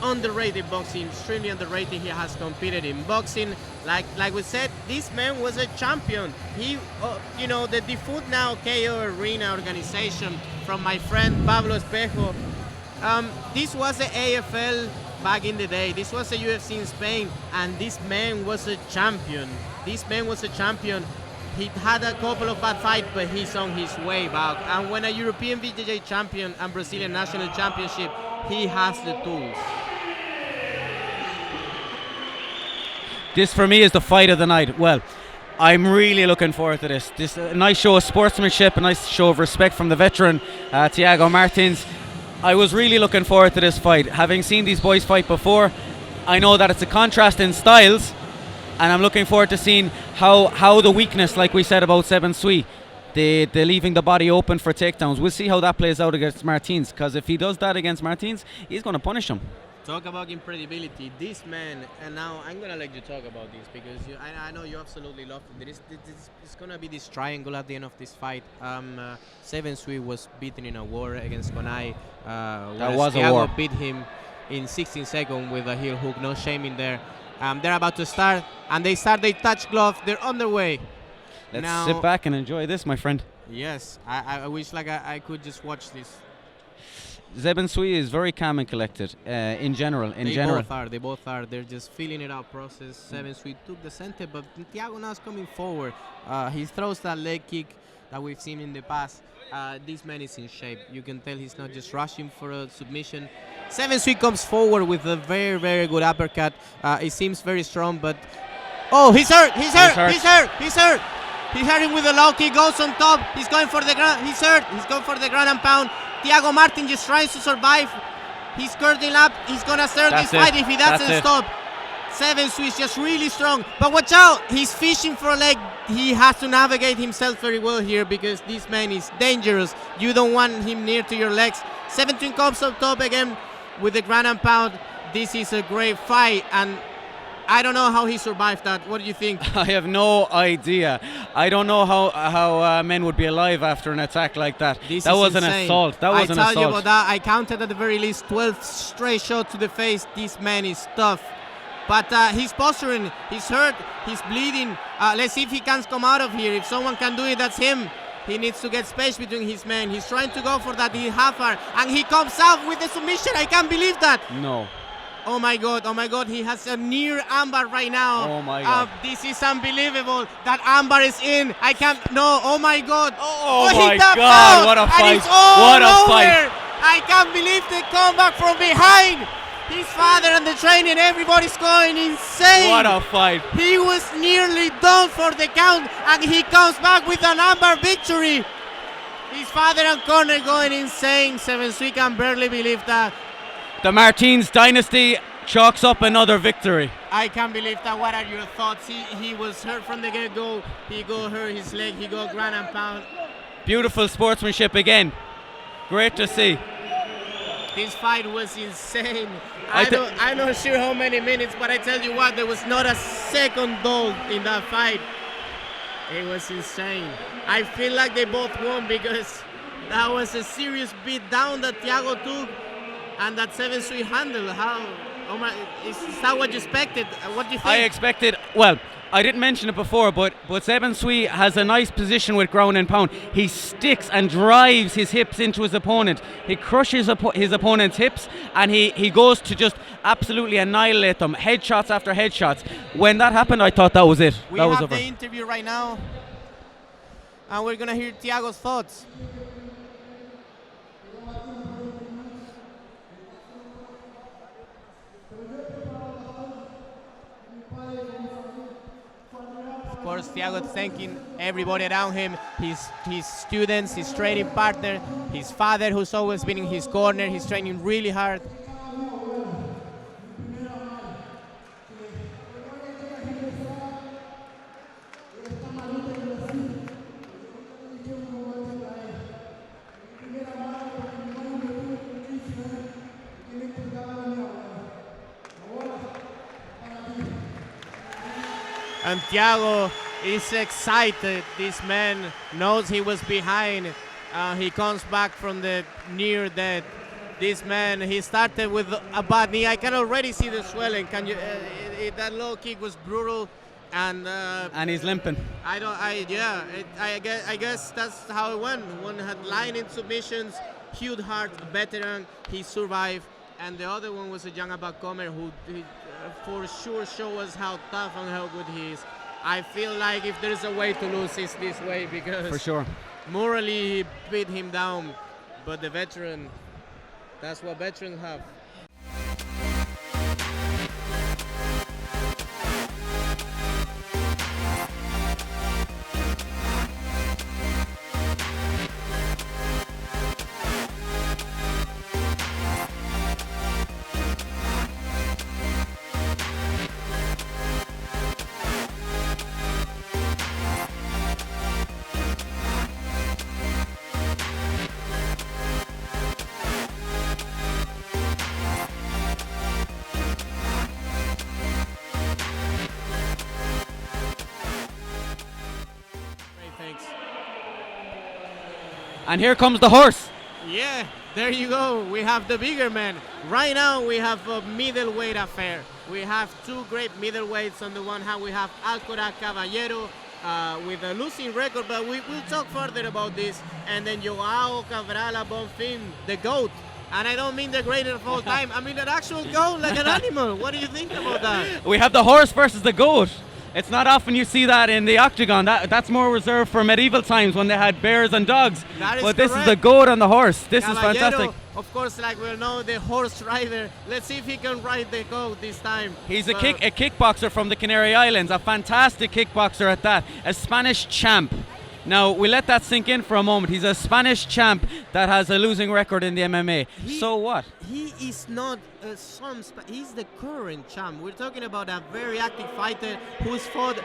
underrated boxing, extremely underrated. He has competed in boxing. Like we said, this man was a champion. He, the Defoot Now KO Arena organization from my friend Pablo Espejo. This was the AFL back in the day. This was the UFC in Spain, and this man was a champion. This man was a champion. He had a couple of bad fights, but he's on his way back. And when a European BJJ champion and Brazilian national championship, he has the tools. This for me is the fight of the night. Well, I'm really looking forward to this. This a nice show of sportsmanship, a nice show of respect from the veteran, Thiago Martins. I was really looking forward to this fight. Having seen these boys fight before, I know that it's a contrast in styles, and I'm looking forward to seeing how the weakness, like we said about Seven Sui, the leaving the body open for takedowns. We'll see how that plays out against Martins, because if he does that against Martins, he's going to punish him. Talk about incredibility. This man, and now I'm going to let you talk about this, because I know you absolutely love it. It's going to be this triangle at the end of this fight. Seven Sui was beaten in a war against Konai. That was Thiago a war. Beat him in 16 seconds with a heel hook. No shame in there. They're about to start, and they touch glove. They're on their way. Let's now, sit back and enjoy this, my friend. Yes, I wish I could just watch this. Zeben Sui is very calm and collected in general. They both are. They're just feeling it out process. Seven Sui took the center, but Thiago now is coming forward. He throws that leg kick that we've seen in the past. This man is in shape. You can tell he's not just rushing for a submission. Seven Sui comes forward with a very, very good uppercut. It seems very strong, but he's hurt. He's hurt him with a low kick. Goes on top. He's going for the ground. He's hurt. He's going for the ground and pound. Thiago Martin just tries to survive. He's curling up. He's gonna start this fight if he doesn't stop. Seven Sui is just really strong. But watch out. He's fishing for a leg. He has to navigate himself very well here, because this man is dangerous. You don't want him near to your legs. 17 comes up top again with the ground and pound. This is a great fight, and I don't know how he survived that. What do you think? I have no idea. I don't know how men would be alive after an attack like that. That was an assault. I tell you about that. I counted at the very least 12 straight shots to the face. This man is tough. But he's posturing. He's hurt. He's bleeding. Let's see if he can come out of here. If someone can do it, that's him. He needs to get space between his men. He's trying to go for that half hour, and he comes out with the submission. I can't believe that. No. Oh my God, he has a near armbar right now. Oh my God. This is unbelievable. That armbar is in. I can't, no, oh my God. Oh my God, what a fight. What a fight. I can't believe the comeback from behind. His father and the training, everybody's going insane. What a fight. He was nearly done for the count, and he comes back with an armbar victory. His father and corner going insane. Seven Sui can barely believe that. The Martins dynasty chalks up another victory. I can't believe that. What are your thoughts? He was hurt from the get-go. He got hurt his leg. He got ground and pound. Beautiful sportsmanship again. Great to see. This fight was insane. I'm not sure how many minutes, but I tell you what, there was not a second dull in that fight. It was insane. I feel like they both won, because that was a serious beat down that Thiago took. And that Seven Sui handle, is that what you expected? What do you think? I expected, well, I didn't mention it before, but Seven Sui has a nice position with ground and pound. He sticks and drives his hips into his opponent. He crushes his opponent's hips, and he goes to just absolutely annihilate them, headshots after headshots. When that happened, I thought that was it. We that was have over. The interview right now, and we're going to hear Thiago's thoughts. Of course, Thiago thanking everybody around him, his students, his training partner, his father, who's always been in his corner. He's training really hard. And Thiago is excited. This man knows he was behind. He comes back from the near death. This man, he started with a bad knee. I can already see the swelling. Can you? That low kick was brutal, and he's limping. I guess that's how it went. One had line in submissions. Hugh Hart, a veteran, he survived, and the other one was a young up-and-comer who for sure show us how tough and how good he is. I feel like if there's a way to lose, it's this way, because For sure. morally he beat him down, but the veteran, that's what veterans have. Thanks. And here comes the horse. Yeah, there you go. We have the bigger man. Right now we have a middleweight affair. We have two great middleweights. On the one hand we have Alcoraz Caballero with a losing record, but we will talk further about this. And then Joao Cabral Bonfim, the GOAT. And I don't mean the greatest of all time. I mean an actual GOAT, like an animal. What do you think about that? We have the horse versus the goat. It's not often you see that in the octagon. That's more reserved for medieval times when they had bears and dogs. That is but this is correct. the goat and the horse. This Caballero, is fantastic. of course, like we know, the horse rider. Let's see if he can ride the goat this time. He's a kickboxer from the Canary Islands, a fantastic kickboxer at that, a Spanish champ. Now, we let that sink in for a moment. He's a Spanish champ that has a losing record in the MMA. So what? He is not he's the current champ. We're talking about a very active fighter who's fought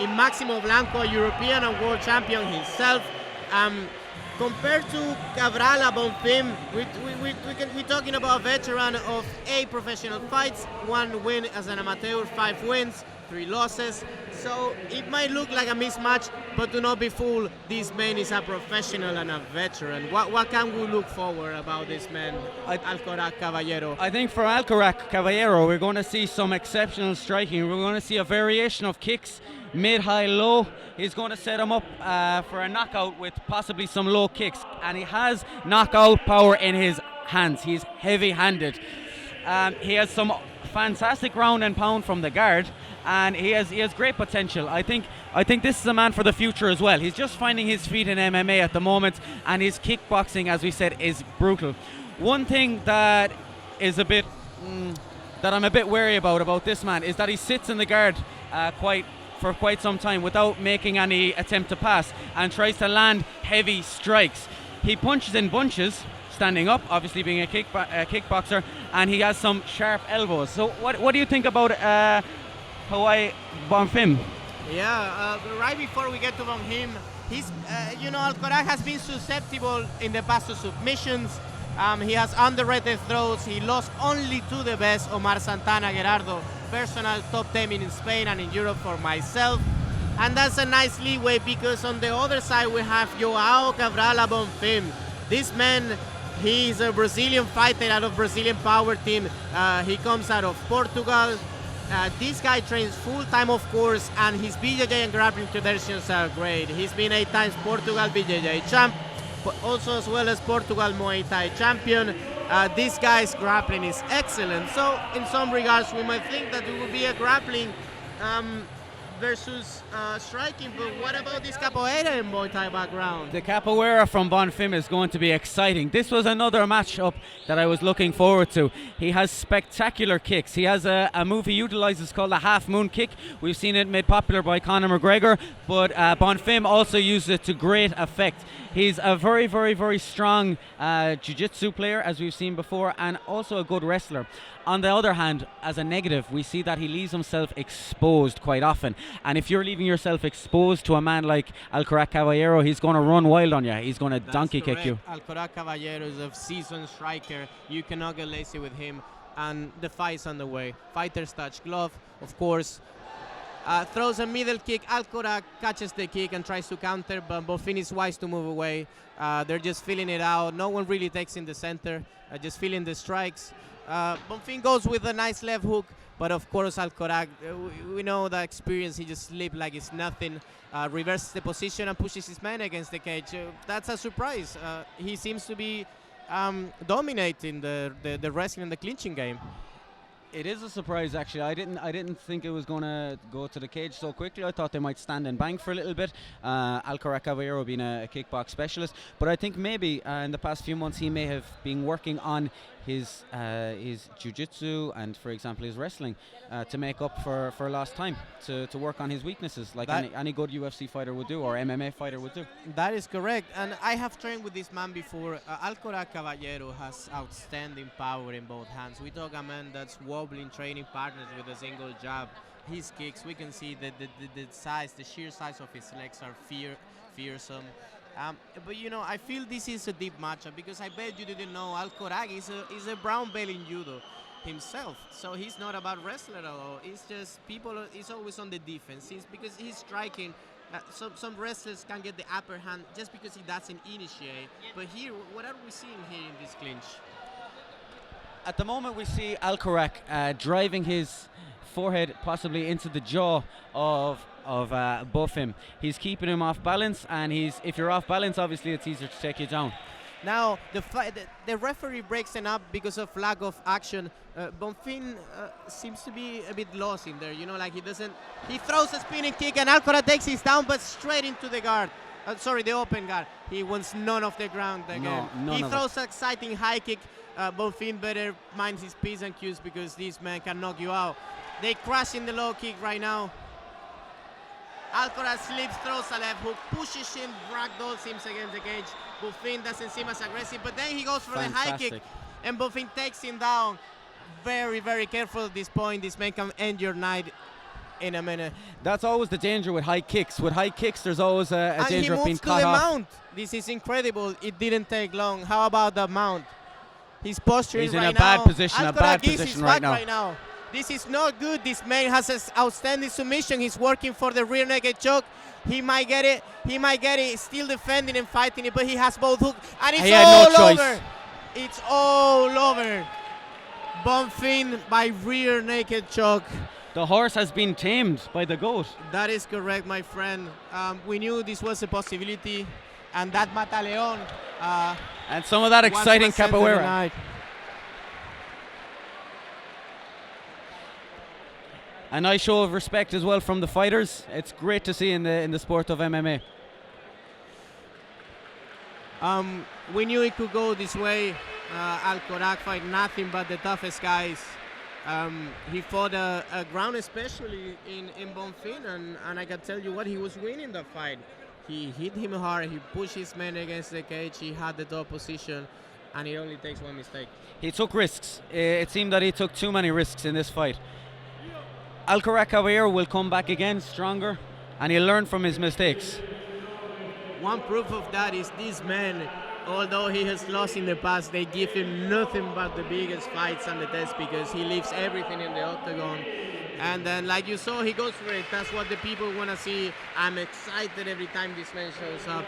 in Maximo Blanco, a European and world champion himself. Compared to Cabral Bonfim, we're talking about a veteran of 8 professional fights, 1 win as an amateur, 5 wins, 3 losses. So it might look like a mismatch, but do not be fooled. This man is a professional and a veteran. What can we look forward about this man, Alcoraz Caballero? I think for Alcoraz Caballero, we're going to see some exceptional striking. We're going to see a variation of kicks, mid, high, low. He's going to set him up for a knockout with possibly some low kicks. And he has knockout power in his hands. He's heavy-handed. He has some fantastic ground and pound from the guard, and he has great potential. I think this is a man for the future as well. He's just finding his feet in MMA at the moment, and his kickboxing, as we said, is brutal. One thing that is a bit that I'm a bit wary about this man is that he sits in the guard for quite some time without making any attempt to pass, and tries to land heavy strikes. He punches in bunches, standing up, obviously being a kickboxer, and he has some sharp elbows. So what do you think about Hawaii Bonfim? Yeah, right before we get to Bonfim, he's, Alcoraz has been susceptible in the past to submissions. He has underrated throws. He lost only to the best, Omar Santana Gerardo, personal top 10 in Spain and in Europe for myself. And that's a nice leeway, because on the other side we have Joao Cabral Bonfim. This man, he's a Brazilian fighter out of Brazilian Power Team. He comes out of Portugal. This guy trains full-time, of course, and his BJJ and grappling traditions are great. He's been 8 times Portugal BJJ champ, but also as well as Portugal Muay Thai champion. This guy's grappling is excellent. So in some regards, we might think that it would be a grappling versus striking, but what about this capoeira in Muay Thai background? The capoeira from Bonfim is going to be exciting. This was another matchup that I was looking forward to. He has spectacular kicks. He has a move he utilizes called a half moon kick. We've seen it made popular by Conor McGregor, but Bonfim also used it to great effect. He's a very, very, very strong jiu-jitsu player, as we've seen before, and also a good wrestler. On the other hand, as a negative, we see that he leaves himself exposed quite often. And if you're leaving yourself exposed to a man like Alcoraz Caballero, he's going to run wild on you. He's going to donkey kick you. Alcoraz Caballero is a seasoned striker. You cannot get lazy with him. And the fight's on the way. Fighters touch glove, of course. throws a middle kick. Alcoraz catches the kick and tries to counter, but Bonfim is wise to move away. They're just feeling it out. No one really takes in the center, just feeling the strikes. Bonfim goes with a nice left hook, but of course Alcoraz, we know the experience. He just slipped like it's nothing, reverses the position and pushes his man against the cage. That's a surprise. He seems to be dominating the wrestling and the clinching game. It is a surprise, actually. I didn't think it was going to go to the cage so quickly. I thought they might stand and bang for a little bit. Alcoraz Caballero being a kickbox specialist, but I think maybe in the past few months he may have been working on his jiu-jitsu and, for example, his wrestling to make up for lost time, to work on his weaknesses, like any good UFC fighter would do, or MMA fighter would do. That is correct, and I have trained with this man before. Alcoraz Caballero has outstanding power in both hands. We talk a man that's wobbling training partners with a single jab. His kicks, we can see the size, the sheer size of his legs are fearsome. But I feel this is a deep matchup because I bet you didn't know Alcoraz is a brown belt in judo himself. So he's not about wrestler at all. It's just he's always on the defense. Because he's striking. Some wrestlers can get the upper hand just because he doesn't initiate. But here, what are we seeing here in this clinch? At the moment, we see Alcoraz driving his forehead possibly into the jaw of Bonfim. He's keeping him off balance, and if you're off balance, obviously it's easier to take you down. Now the referee breaks it up because of lack of action. Bonfim seems to be a bit lost in there. Like he throws a spinning kick and Alcoraz takes his down, but straight into the guard. The open guard. He wants none of the ground again. He throws an exciting high kick. Bonfim better mind his P's and Q's because this man can knock you out. They crash in the low kick right now. Alcoraz slips, throws a left hook, pushes him, ragdolls him against the cage. Bonfim doesn't seem as aggressive, but then he goes for the high kick, and Bonfim takes him down. Very, very careful at this point. This man can end your night in a minute. That's always the danger with high kicks. With high kicks, there's always a danger of being cut off. He moves to the mount. This is incredible. It didn't take long. How about the mount? His posture is right now. He's in a bad position right now. This is not good. This man has an outstanding submission. He's working for the rear naked choke. He might get it. Still defending and fighting it, but he has both hooks. And it's all over. It's all over. Bonfim by rear naked choke. The horse has been tamed by the goat. That is correct, my friend. We knew this was a possibility. And that Mataleon. And some of that exciting capoeira. A nice show of respect as well from the fighters. It's great to see in the sport of MMA. We knew it could go this way. Alcoraz fight nothing but the toughest guys. He fought a ground, especially in Bonfim, and I can tell you what, he was winning the fight. He hit him hard. He pushed his man against the cage. He had the top position, and it only takes one mistake. He took risks. It seemed that he took too many risks in this fight. Alcoraz Caballero will come back again stronger, and he'll learn from his mistakes. One proof of that is this man, although he has lost in the past, they give him nothing but the biggest fights on the test because he leaves everything in the octagon. And then, like you saw, he goes for it. That's what the people want to see. I'm excited every time this man shows up.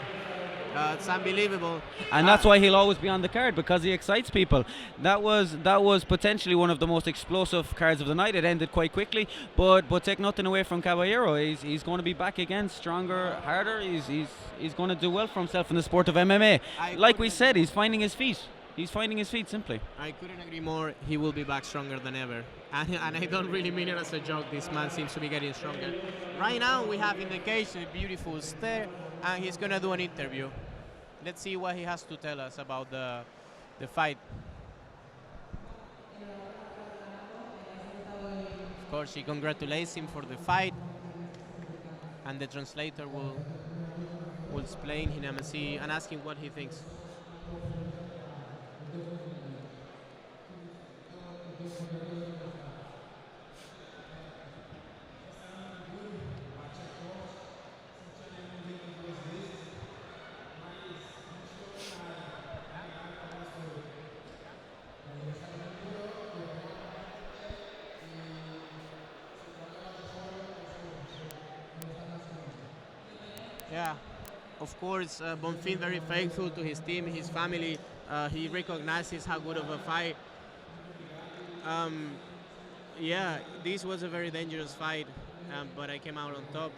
It's unbelievable. And that's why he'll always be on the card, because he excites people. That was potentially one of the most explosive cards of the night. It ended quite quickly, but take nothing away from Caballero. He's going to be back again, stronger, harder. He's going to do well for himself in the sport of MMA. Like we said, he's finding his feet. He's finding his feet, simply. I couldn't agree more. He will be back stronger than ever. And I don't really mean it as a joke. This man seems to be getting stronger. Right now, we have in the cage a beautiful stare, and he's going to do an interview. Let's see what he has to tell us about the fight. Of course, he congratulates him for the fight, and the translator will explain him and ask him what he thinks. Yeah, of course, Bonfim very faithful to his team, his family. He recognizes how good of a fight. Yeah, this was a very dangerous fight, but I came out on top.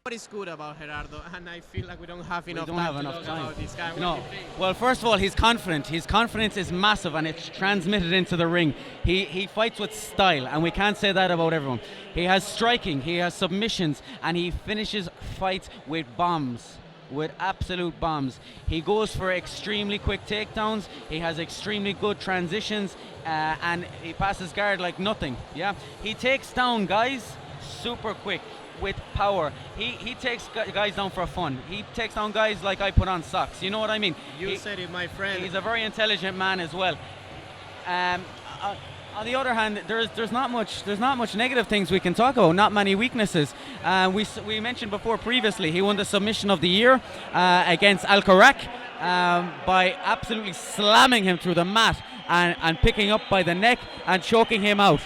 What is good about Gerardo? And I feel like we don't have enough time to talk about this guy. What do you think? Well, first of all, he's confident. His confidence is massive, and it's transmitted into the ring. He fights with style, and we can't say that about everyone. He has striking, he has submissions, and he finishes fights with bombs. With absolute bombs. He goes for extremely quick takedowns. He has extremely good transitions, and he passes guard like nothing. Yeah, he takes down guys super quick with power. He takes guys down for fun. He takes down guys like I put on socks. You know what I mean? You said it, my friend. He's a very intelligent man as well. On the other hand, there's not much negative things we can talk about. Not many weaknesses. We mentioned before previously he won the submission of the year against Al-Karak by absolutely slamming him through the mat and picking up by the neck and choking him out.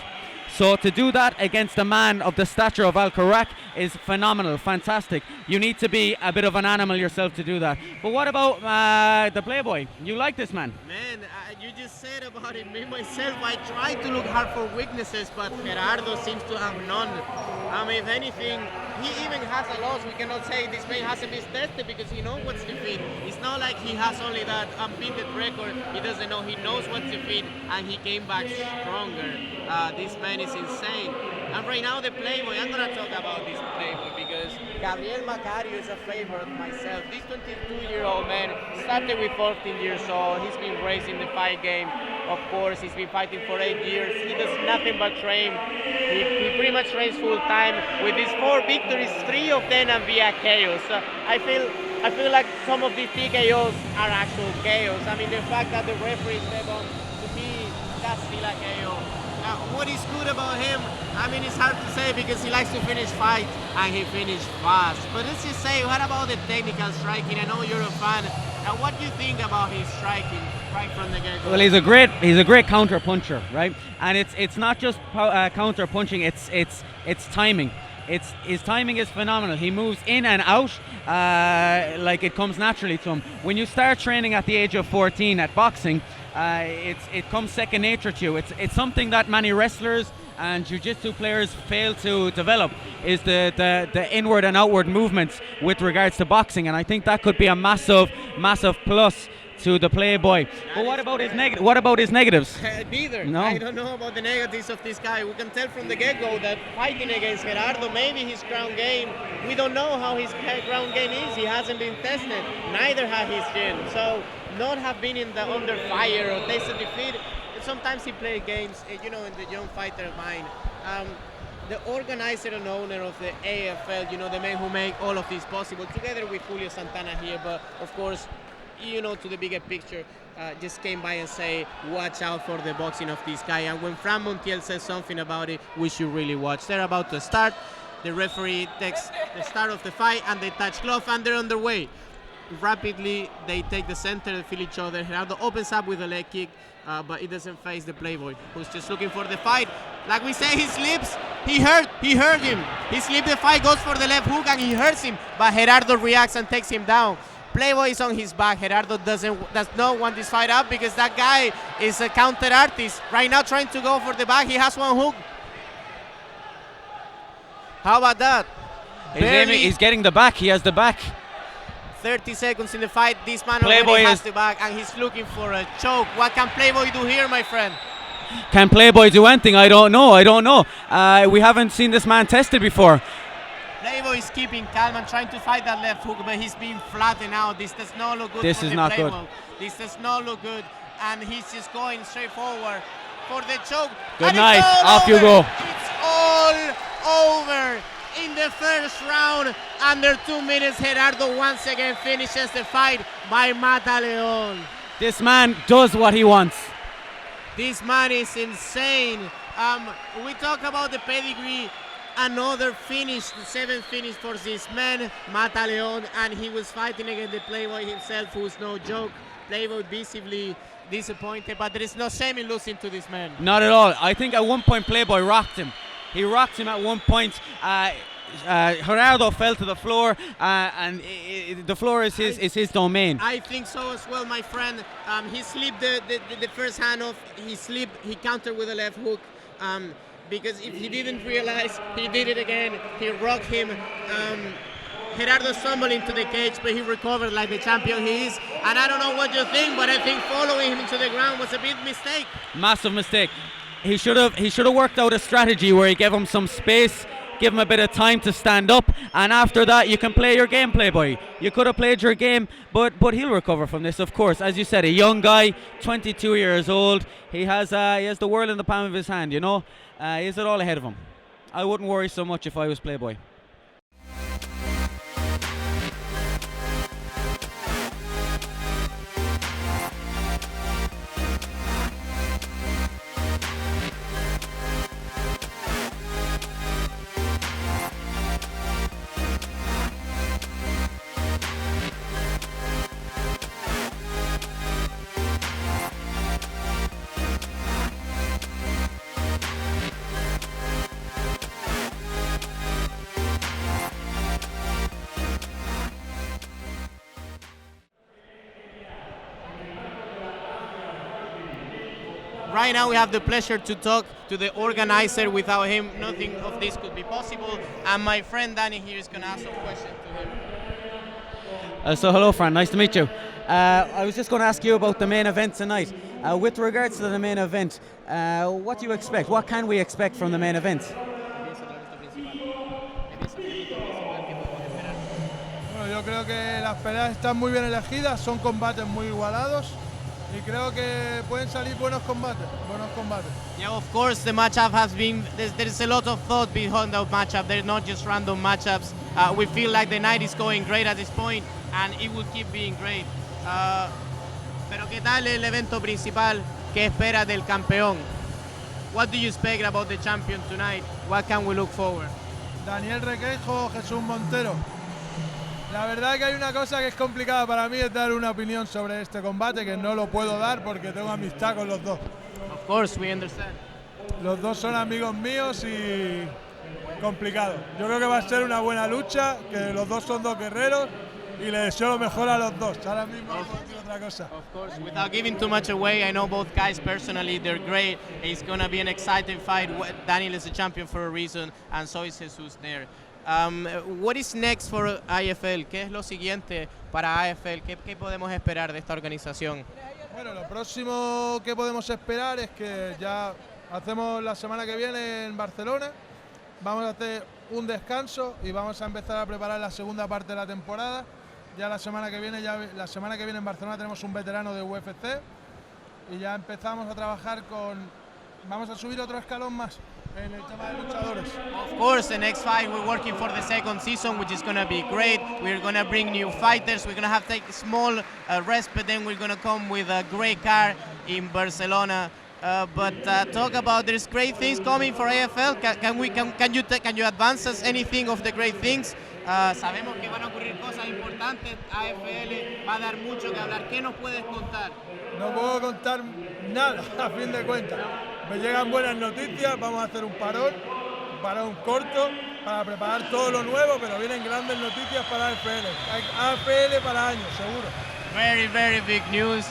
So to do that against a man of the stature of Al-Karak is phenomenal, fantastic. You need to be a bit of an animal yourself to do that. But what about the Playboy? You like this man? Man, you just said about it. Me, myself, I tried to look hard for weaknesses, but Gerardo seems to have none. If anything, he even has a loss. We cannot say this man hasn't been tested because he knows what's defeat. It's not like he has only that unbeaten record. He doesn't know. He knows what's defeat, and he came back stronger. This man is insane. And right now the Playboy, I'm gonna talk about this Playboy because Gabriel Macario is a favorite myself. This 22-year-old man started with 14 years old. He's been raised in the fight game. Of course, he's been fighting for 8 years. He does nothing but train. He pretty much trains full time. With his 4 victories, 3 of them are via KOs. I feel like some of these TKOs are actual KOs. The fact that the referee step on, to me, that's still a KO. What is good about him? It's hard to say because he likes to finish fights and he finished fast. But let's just say, what about the technical striking? I know you're a fan. What do you think about his striking right from the get-go? Well, he's a great counter puncher, right? And it's not just counter punching. It's timing. His timing is phenomenal. He moves in and out like it comes naturally to him. When you start training at the age of 14 at boxing, it comes second nature to you. It's something that many wrestlers and jiu-jitsu players fail to develop, is the inward and outward movements with regards to boxing, and I think that could be a massive plus to the Playboy. But what about his negatives? Neither. No. I don't know about the negatives of this guy. We can tell from the get-go that fighting against Gerardo, maybe his ground game, we don't know how his ground game is. He hasn't been tested. Neither has his gym. So not have been under fire or tasted defeat. Sometimes he plays games, in the young fighter mind. The organizer and owner of the AFL, the men who make all of this possible, together with Julio Santana here, but of course, to the bigger picture, just came by and say, watch out for the boxing of this guy. And when Fran Montiel says something about it, we should really watch. They're about to start. The referee takes the start of the fight and they touch glove and they're underway. Rapidly, they take the center, they feel each other. Gerardo opens up with a leg kick, but it doesn't face the Playboy, who's just looking for the fight. Like we say, he slips. He hurt him. He slipped the fight, goes for the left hook, and he hurts him. But Gerardo reacts and takes him down. Playboy is on his back. Gerardo does not want this fight up because that guy is a counter artist. Right now, trying to go for the back. He has one hook. How about that? He's getting the back. He has the back. 30 seconds in the fight. This man Playboy already has the back and he's looking for a choke. What can Playboy do here, my friend? Can Playboy do anything? I don't know. We haven't seen this man tested before. Playboy is keeping calm and trying to fight that left hook, but he's being flattened out. This does not look good. This is not good. This does not look good, and he's just going straight forward. for the choke. Good And night. it's all Off you over. go. It's all over. In the first round, under 2 minutes, Gerardo once again finishes the fight by Mata Leon. This man does what he wants. This man is insane. We talk about the pedigree. Another finish, the 7th finish for this man, Mata Leon, and he was fighting against the Playboy himself, who's no joke. Playboy visibly disappointed, but there is no shame in losing to this man. Not at all. I think at one point Playboy rocked him. He rocked him at one point. Gerardo fell to the floor, and the floor is his domain. I think so as well, my friend. He slipped the first hand off. He slipped. He countered with a left hook. Because if he didn't realize, he did it again. He rocked him. Gerardo stumbled into the cage, but he recovered like the champion he is. And I don't know what you think, but I think following him into the ground was a big mistake. Massive mistake. He should have worked out a strategy where he gave him some space, give him a bit of time to stand up, and after that you can play your game, Playboy. You could have played your game, but he'll recover from this, of course. As you said, a young guy, 22 years old. He has the world in the palm of his hand, you know. He has it all ahead of him. I wouldn't worry so much if I was Playboy. Right now we have the pleasure to talk to the organizer. Without him, nothing of this could be possible. And my friend Danny here is going to ask some questions to him. So hello, Fran. Nice to meet you. I was just going to ask you about the main event tonight. With regards to the main event, what do you expect? What can we expect from the main event? Bueno, yo creo que las peleas están muy bien elegidas, son combates muy igualados y creo que pueden salir buenos combates. Yeah, of course, the matchup has been, there's a lot of thought behind the matchup. They're not just random matchups. We feel like the night is going great at this point, and it will keep being great. Pero ¿qué tal el evento principal? ¿Qué espera del campeón? What do you expect about the champion tonight? What can we look forward? Daniel Requeijo, Jesús Montero. La verdad que hay una cosa que es complicada para mí, es dar una opinión sobre este combate, que no lo puedo dar porque tengo amistad con los dos. Of course, we understand. Los dos son amigos míos y complicado. Yo creo que va a ser una buena lucha, que los dos son dos guerreros y le deseo lo mejor a los dos. Ahora mismo no puedo decir otra cosa. Of course, without giving too much away, I know both guys personally, they're great. It's going to be an exciting fight. Daniel is a champion for a reason, and so is Jesus there. What is next for IFL? ¿Qué es lo siguiente para AFL? ¿Qué podemos esperar de esta organización? Bueno, lo próximo que podemos esperar es que ya hacemos la semana que viene en Barcelona. Vamos a hacer un descanso y vamos a empezar a preparar la segunda parte de la temporada. Ya la semana que viene en Barcelona tenemos un veterano de UFC y ya empezamos a trabajar vamos a subir otro escalón más en el tema de luchadores. Of course, the next fight we're working for the second season, which is going to be great. We're going to bring new fighters. We're going to have to take a small rest, but then we're going to come with a great card in Barcelona. But talk about, there's great things coming for AFL. Can you advance us anything of the great things? Sabemos que van a ocurrir cosas importantes. AFL va a dar mucho que hablar. ¿Qué nos puedes contar? No puedo contar nada, a fin de cuentas. Me llegan buenas noticias, vamos a hacer un parón corto para preparar todo lo nuevo, pero vienen grandes noticias para AFL. AFL para años, seguro. Very, very big news.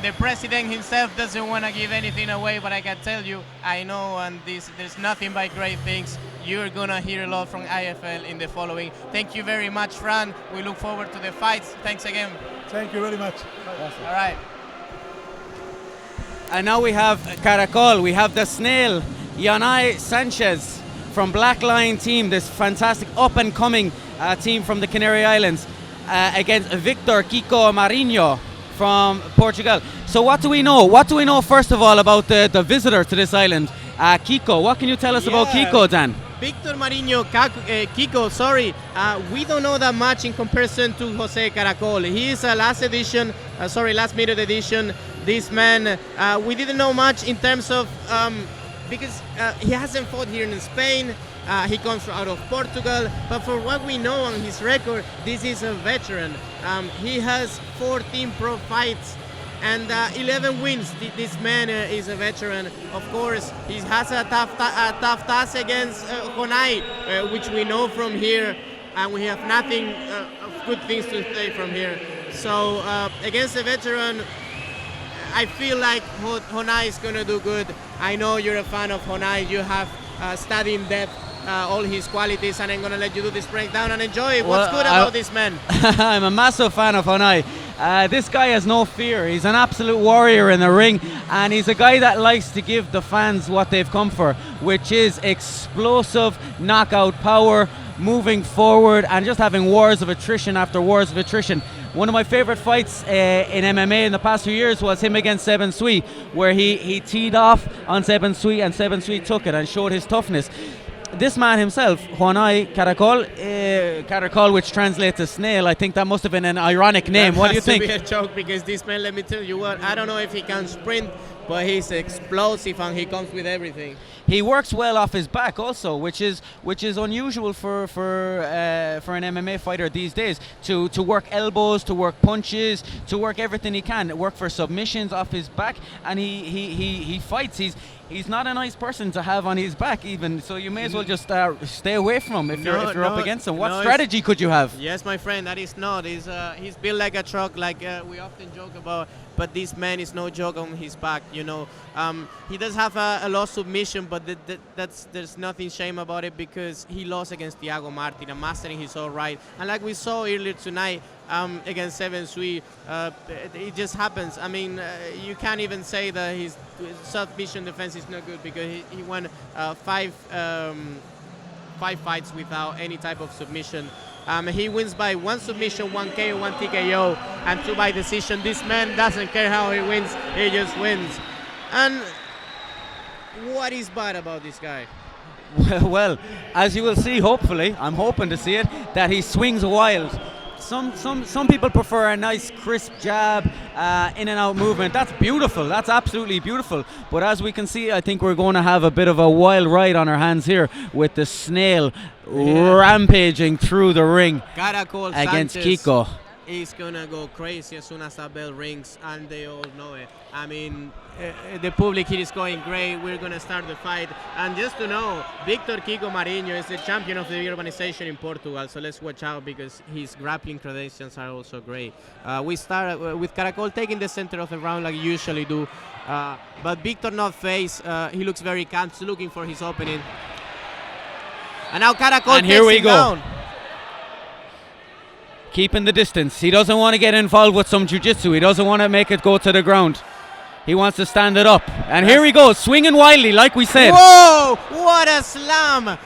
The president himself doesn't want to give anything away, but I can tell you, I know, and there's nothing but great things. You're going to hear a lot from IFL in the following. Thank you very much, Fran. We look forward to the fights. Thanks again. Thank you very much. Awesome. All right. And now we have Caracol, we have the snail, Yanai Sanchez from Black Lion team, this fantastic up-and-coming team from the Canary Islands, against Victor Kiko Marinho from Portugal. So what do we know? What do we know first of all about the visitor to this island, Kiko? What can you tell us about Kiko, Dan? Victor Mariño, Kiko, sorry, we don't know that much in comparison to Jose Caracol. He is a last minute edition. This man, we didn't know much in terms of, because he hasn't fought here in Spain. He comes out of Portugal, but for what we know on his record, this is a veteran. He has 14 pro fights and 11 wins. This man is a veteran. Of course, he has a tough task against Honai, which we know from here, and we have nothing of good things to say from here. So against a veteran, I feel like Honai is going to do good. I know you're a fan of Honai. You have studied in depth all his qualities, and I'm going to let you do this breakdown and enjoy it. What's good about this man? I'm a massive fan of Honai. This guy has no fear. He's an absolute warrior in the ring, and he's a guy that likes to give the fans what they've come for, which is explosive knockout power, moving forward, and just having wars of attrition after wars of attrition. One of my favorite fights in MMA in the past few years was him against Seven Sui, where he teed off on Seven Sui, and Seven Sui took it and showed his toughness. This man himself, Honai Caracol, which translates to snail, I think that must have been an ironic name. What do you think? It has to be a joke, because this man, let me tell you what, I don't know if he can sprint, but he's explosive and he comes with everything. He works well off his back also, which is unusual for an MMA fighter these days, to work elbows, to work punches, to work everything he can, work for submissions off his back, and he fights. He's not a nice person to have on his back even, so you may as well just stay away from him if you're up against him. What strategy could you have? Yes, my friend, that is not. He's built like a truck, like we often joke about, but this man is no joke on his back, you know. He does have a lost submission, but there's nothing shame about it, because he lost against Thiago Martin and mastering his own right. And like we saw earlier tonight against Seven Sui, it just happens. I mean, you can't even say that his submission defense is not good, because he won five fights without any type of submission. He wins by 1 submission, 1 KO, 1 TKO, and 2 by decision. This man doesn't care how he wins, he just wins. And what is bad about this guy? Well, as you will see, hopefully, I'm hoping to see it, that he swings wild. Some people prefer a nice crisp jab, in and out movement. That's beautiful. That's absolutely beautiful. But as we can see, I think we're going to have a bit of a wild ride on our hands here with the snail rampaging through the ring against Kiko. He's gonna go crazy as soon as that bell rings, and they all know it. I mean, the public here is going great. We're gonna start the fight, and just to know, Victor Kiko Mariño is the champion of the organization in Portugal, so let's watch out, because his grappling credentials are also great. We start with Caracol taking the center of the round like you usually do, but Victor not face. He looks very calm, looking for his opening. And now Caracol and here we go. Down. Keeping the distance. He doesn't want to get involved with some jiu-jitsu. He doesn't want to make it go to the ground. He wants to stand it up. And here he goes, swinging wildly, like we said. Whoa! What a slam!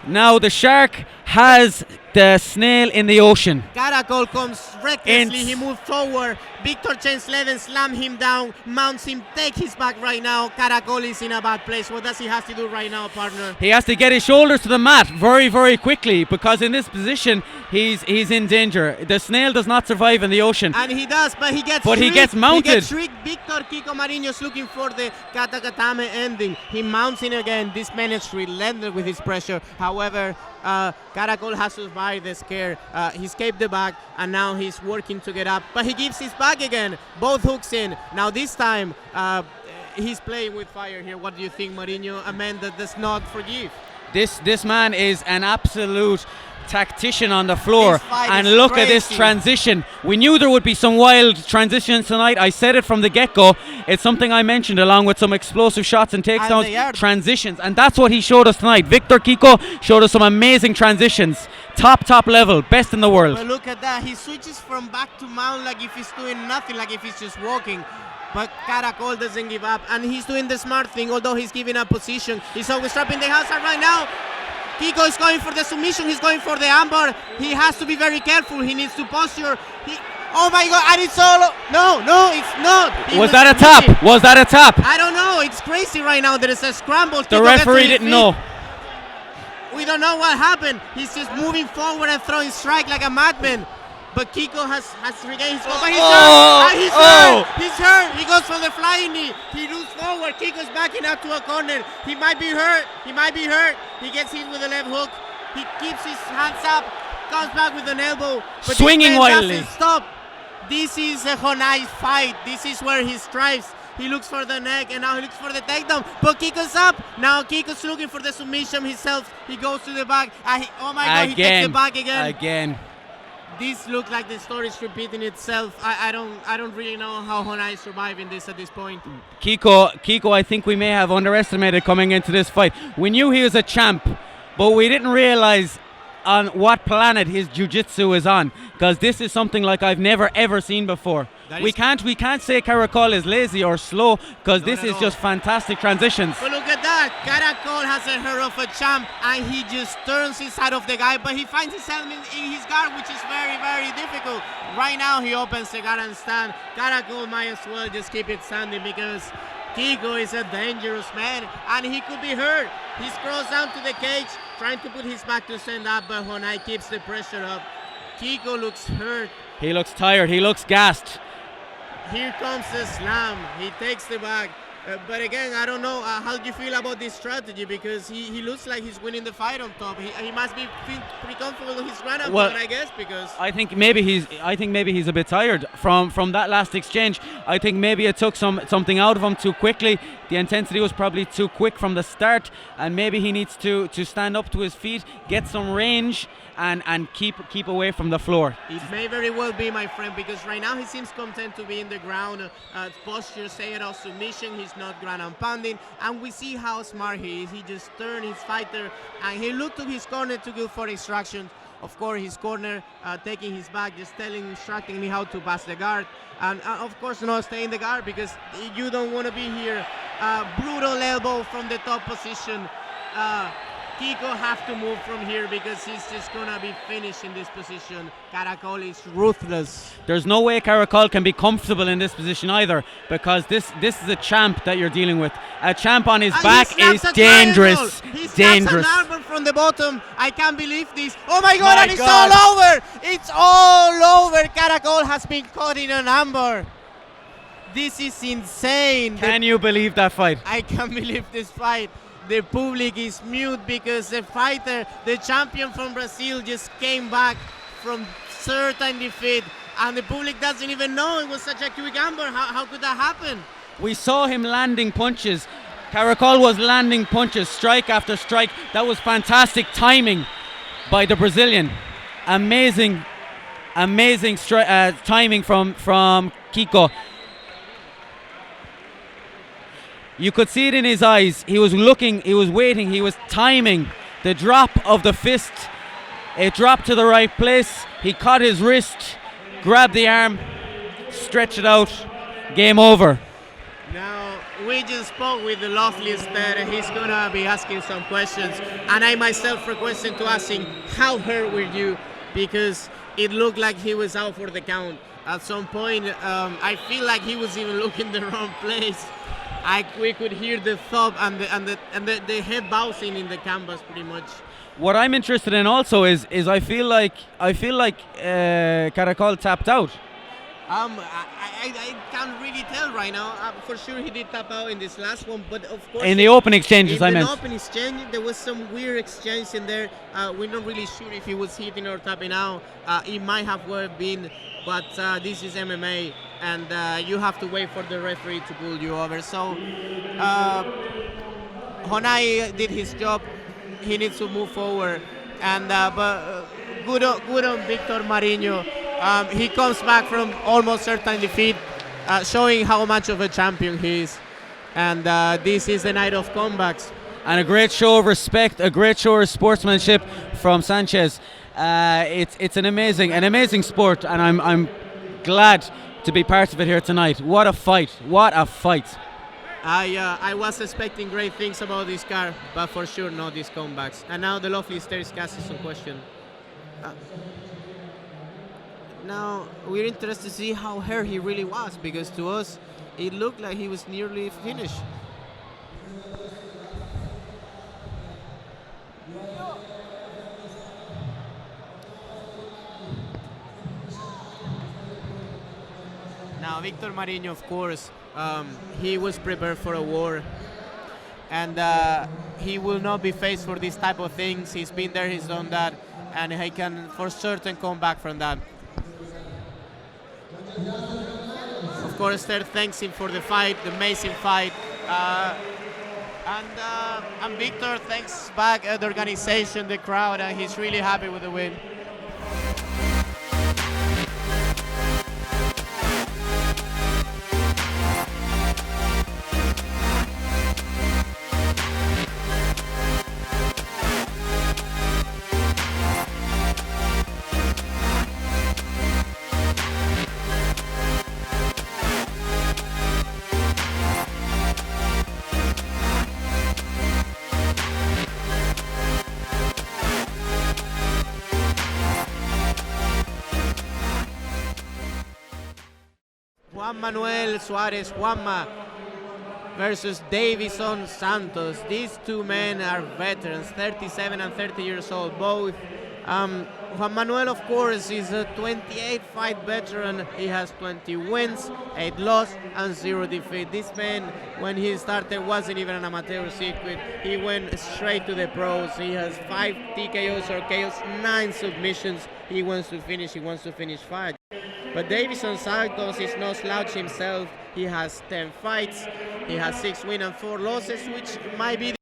Now the shark has the snail in the ocean. Caracol comes recklessly. He moves forward. Victor Chains Leven slam him down, mounts him, take his back right now. Caracol is in a bad place. What does he have to do right now, partner? He has to get his shoulders to the mat very, very quickly, because in this position he's in danger. The snail does not survive in the ocean. And he does, but he gets he gets mounted. He gets tricked. Victor Kiko Mariño is looking for the katakatame ending. He mounts in again. This man is relentless with his pressure. However, Caracol has survived the scare. He escaped the back, and now he's working to get up. But he gives his back again. Both hooks in. Now this time, he's playing with fire here. What do you think, Mariño? A man that does not forgive. This man is an absolute tactician on the floor, and look crazy. At this transition. We knew there would be some wild transitions tonight. I said it from the get-go. It's something I mentioned, along with some explosive shots and takedowns, transitions, and that's what he showed us tonight. Victor Kiko showed us some amazing transitions, top level, best in the world. But look at that, he switches from back to mount like if he's doing nothing, like if he's just walking. But Caracol doesn't give up, and he's doing the smart thing, although he's giving up position. He's always trapping the outside right now. Kiko is going for the submission. He's going for the armbar. He has to be very careful. He needs to posture. Oh my God, and it's all. No, it's not. Was that a tap? moving. Was that a tap? I don't know. It's crazy right now. There is a scramble. The Kiko gets to referee his didn't feet. know. We don't know what happened. He's just moving forward and throwing strike like a madman. But Kiko has regained his composure. He's hurt. He's hurt. He goes for the flying knee. He moves forward. Kiko's backing up to a corner. He might be hurt. He gets hit with the left hook. He keeps his hands up. Comes back with an elbow. But Swinging this man wildly. doesn't stop. This is a Honai fight. This is where he strives. He looks for the neck and now he looks for the takedown. But Kiko's up. Now Kiko's looking for the submission himself. He goes to the back. Oh my God, he takes the back again. This looks like the story is repeating itself. I don't really know how Honai is surviving this at this point. Kiko, I think we may have underestimated coming into this fight. We knew he was a champ, but we didn't realize on what planet his jiu-jitsu is on, because this is something like I've never ever seen before. We can't say Caracol is lazy or slow, because this is just fantastic transitions. But look at that, Caracol has a hair of a champ and he just turns inside of the guy, but he finds himself in his guard, which is very, very difficult. Right now he opens the guard and stand. Caracol might as well just keep it standing because Kiko is a dangerous man and he could be hurt. He scrolls down to the cage, trying to put his back to stand up, but Honai keeps the pressure up. Kiko looks hurt. He looks tired, he looks gassed. Here comes the slam. He takes the back. But again, I don't know how do you feel about this strategy, because he looks like he's winning the fight on top. He must be pretty comfortable with his ground up, I guess, because I think maybe he's a bit tired from that last exchange. I think maybe it took something out of him too quickly. The intensity was probably too quick from the start, and maybe he needs to stand up to his feet, get some range, and keep away from the floor. It may very well be, my friend, because right now he seems content to be in the ground. Posture, say it, of submission. He's not ground and pounding, and we see how smart he is. He just turned his fighter and he looked to his corner to go for instructions. Of course, his corner taking his back, just instructing me how to pass the guard, and of course not stay in the guard, because you don't want to be here. Brutal elbow from the top position. Kiko have to move from here because he's just gonna be finished in this position. Caracol is ruthless. There's no way Caracol can be comfortable in this position either, because this is a champ that you're dealing with. A champ on his back is dangerous. He snaps an armbar from the bottom. I can't believe this. Oh my God, and it's all over. It's all over. Caracol has been caught in an armbar. This is insane. Can you believe that fight? I can't believe this fight. The public is mute because the fighter, the champion from Brazil, just came back from certain defeat, and the public doesn't even know it was such a quick armbar. How could that happen? We saw him landing punches. Caracol was landing punches, strike after strike. That was fantastic timing by the Brazilian. Amazing timing from Kiko. You could see it in his eyes. He was looking, he was waiting, he was timing the drop of the fist. It dropped to the right place. He caught his wrist, grabbed the arm, stretched it out. Game over. Now, we just spoke with the loveliest there. He's going to be asking some questions. And I myself requested to ask him, how hurt were you? Because it looked like he was out for the count. At some point, I feel like he was even looking the wrong place. We could hear the thump and the head bouncing in the canvas pretty much. What I'm interested in also is I feel like Caracol tapped out. I can't really tell right now. For sure he did tap out in this last one, but of course in the open exchanges, I meant. In the open exchange, there was some weird exchange in there. We're not really sure if he was hitting or tapping out. It might have well been, but this is MMA, and you have to wait for the referee to pull you over. So Honai did his job. He needs to move forward, and but good on Victor Marinho. He comes back from almost certain defeat, showing how much of a champion he is. And this is the night of comebacks. And a great show of respect, a great show of sportsmanship from Sanchez. It's an amazing sport, and I'm glad to be part of it here tonight. What a fight! What a fight! I was expecting great things about this car, but for sure not these comebacks. And now the lovely Stairs asks some question. Now we're interested to see how hurt he really was, because to us it looked like he was nearly finished. Now Victor Mariño, of course, he was prepared for a war, and he will not be faced for these type of things. He's been there, he's done that, and he can for certain come back from that. Of course, Esther thanks him for the fight, the amazing fight, and Victor thanks back the organization, the crowd, and he's really happy with the win. Juan Manuel Suarez Juanma versus Davison Santos. These two men are veterans, 37 and 30 years old, both. Juan Manuel, of course, is a 28-fight veteran. He has 20 wins, 8 losses, and 0 defeat. This man, when he started, wasn't even an amateur circuit. He went straight to the pros. He has 5 TKOs or KOs, 9 submissions. He wants to finish fight. But Davison Santos is no slouch himself. He has 10 fights. He has 6 wins and 4 losses, which might be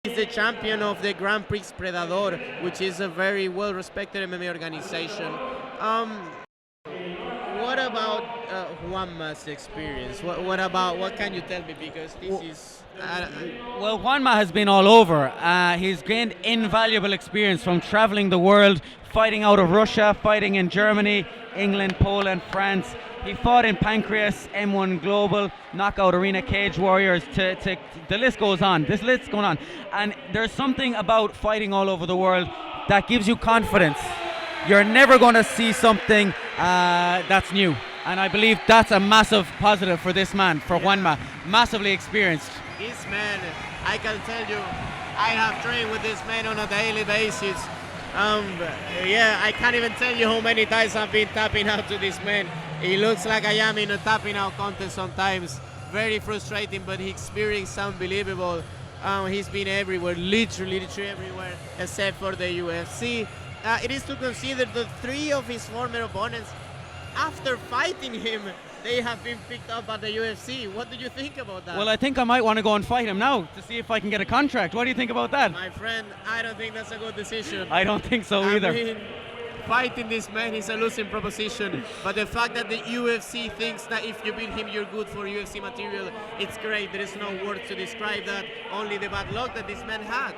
the champion of the Grand Prix Predador, which is a very well-respected MMA organization. What about Juanma's experience? What can you tell me? Because this is... Well, Juanma has been all over. He's gained invaluable experience from traveling the world, fighting out of Russia, fighting in Germany, England, Poland, France. He fought in Pancreas, M1 Global, Knockout Arena, Cage Warriors. The list goes on. This list's going on. And there's something about fighting all over the world that gives you confidence. You're never going to see something that's new. And I believe that's a massive positive for this man, for Juanma. Massively experienced. This man, I can tell you, I have trained with this man on a daily basis. I can't even tell you how many times I've been tapping out to this man. He looks like I am in a tapping out contest sometimes. Very frustrating, but his experience is unbelievable. He's been everywhere, literally everywhere, except for the UFC. It is to consider that 3 of his former opponents, after fighting him, they have been picked up by the UFC. What do you think about that? Well, I think I might want to go and fight him now to see if I can get a contract. What do you think about that? My friend, I don't think that's a good decision. I don't think so either. I mean, fighting this man is a losing proposition. But the fact that the UFC thinks that if you beat him, you're good for UFC material, it's great. There is no word to describe that. Only the bad luck that this man had.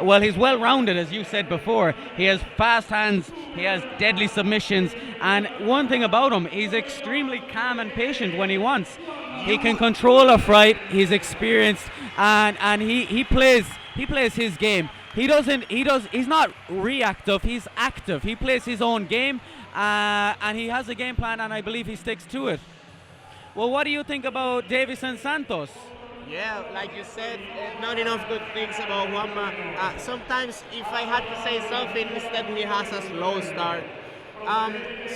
Well, he's well-rounded, as you said before. He has fast hands, he has deadly submissions, and one thing about him, he's extremely calm and patient when he wants. He can control a fight, he's experienced, and he plays his game. He's not reactive, he's active. He plays his own game, and he has a game plan, and I believe he sticks to it. Well, what do you think about Davison Santos? Yeah, like you said, not enough good things about Juanma. Sometimes, if I had to say something, is that he has a slow start.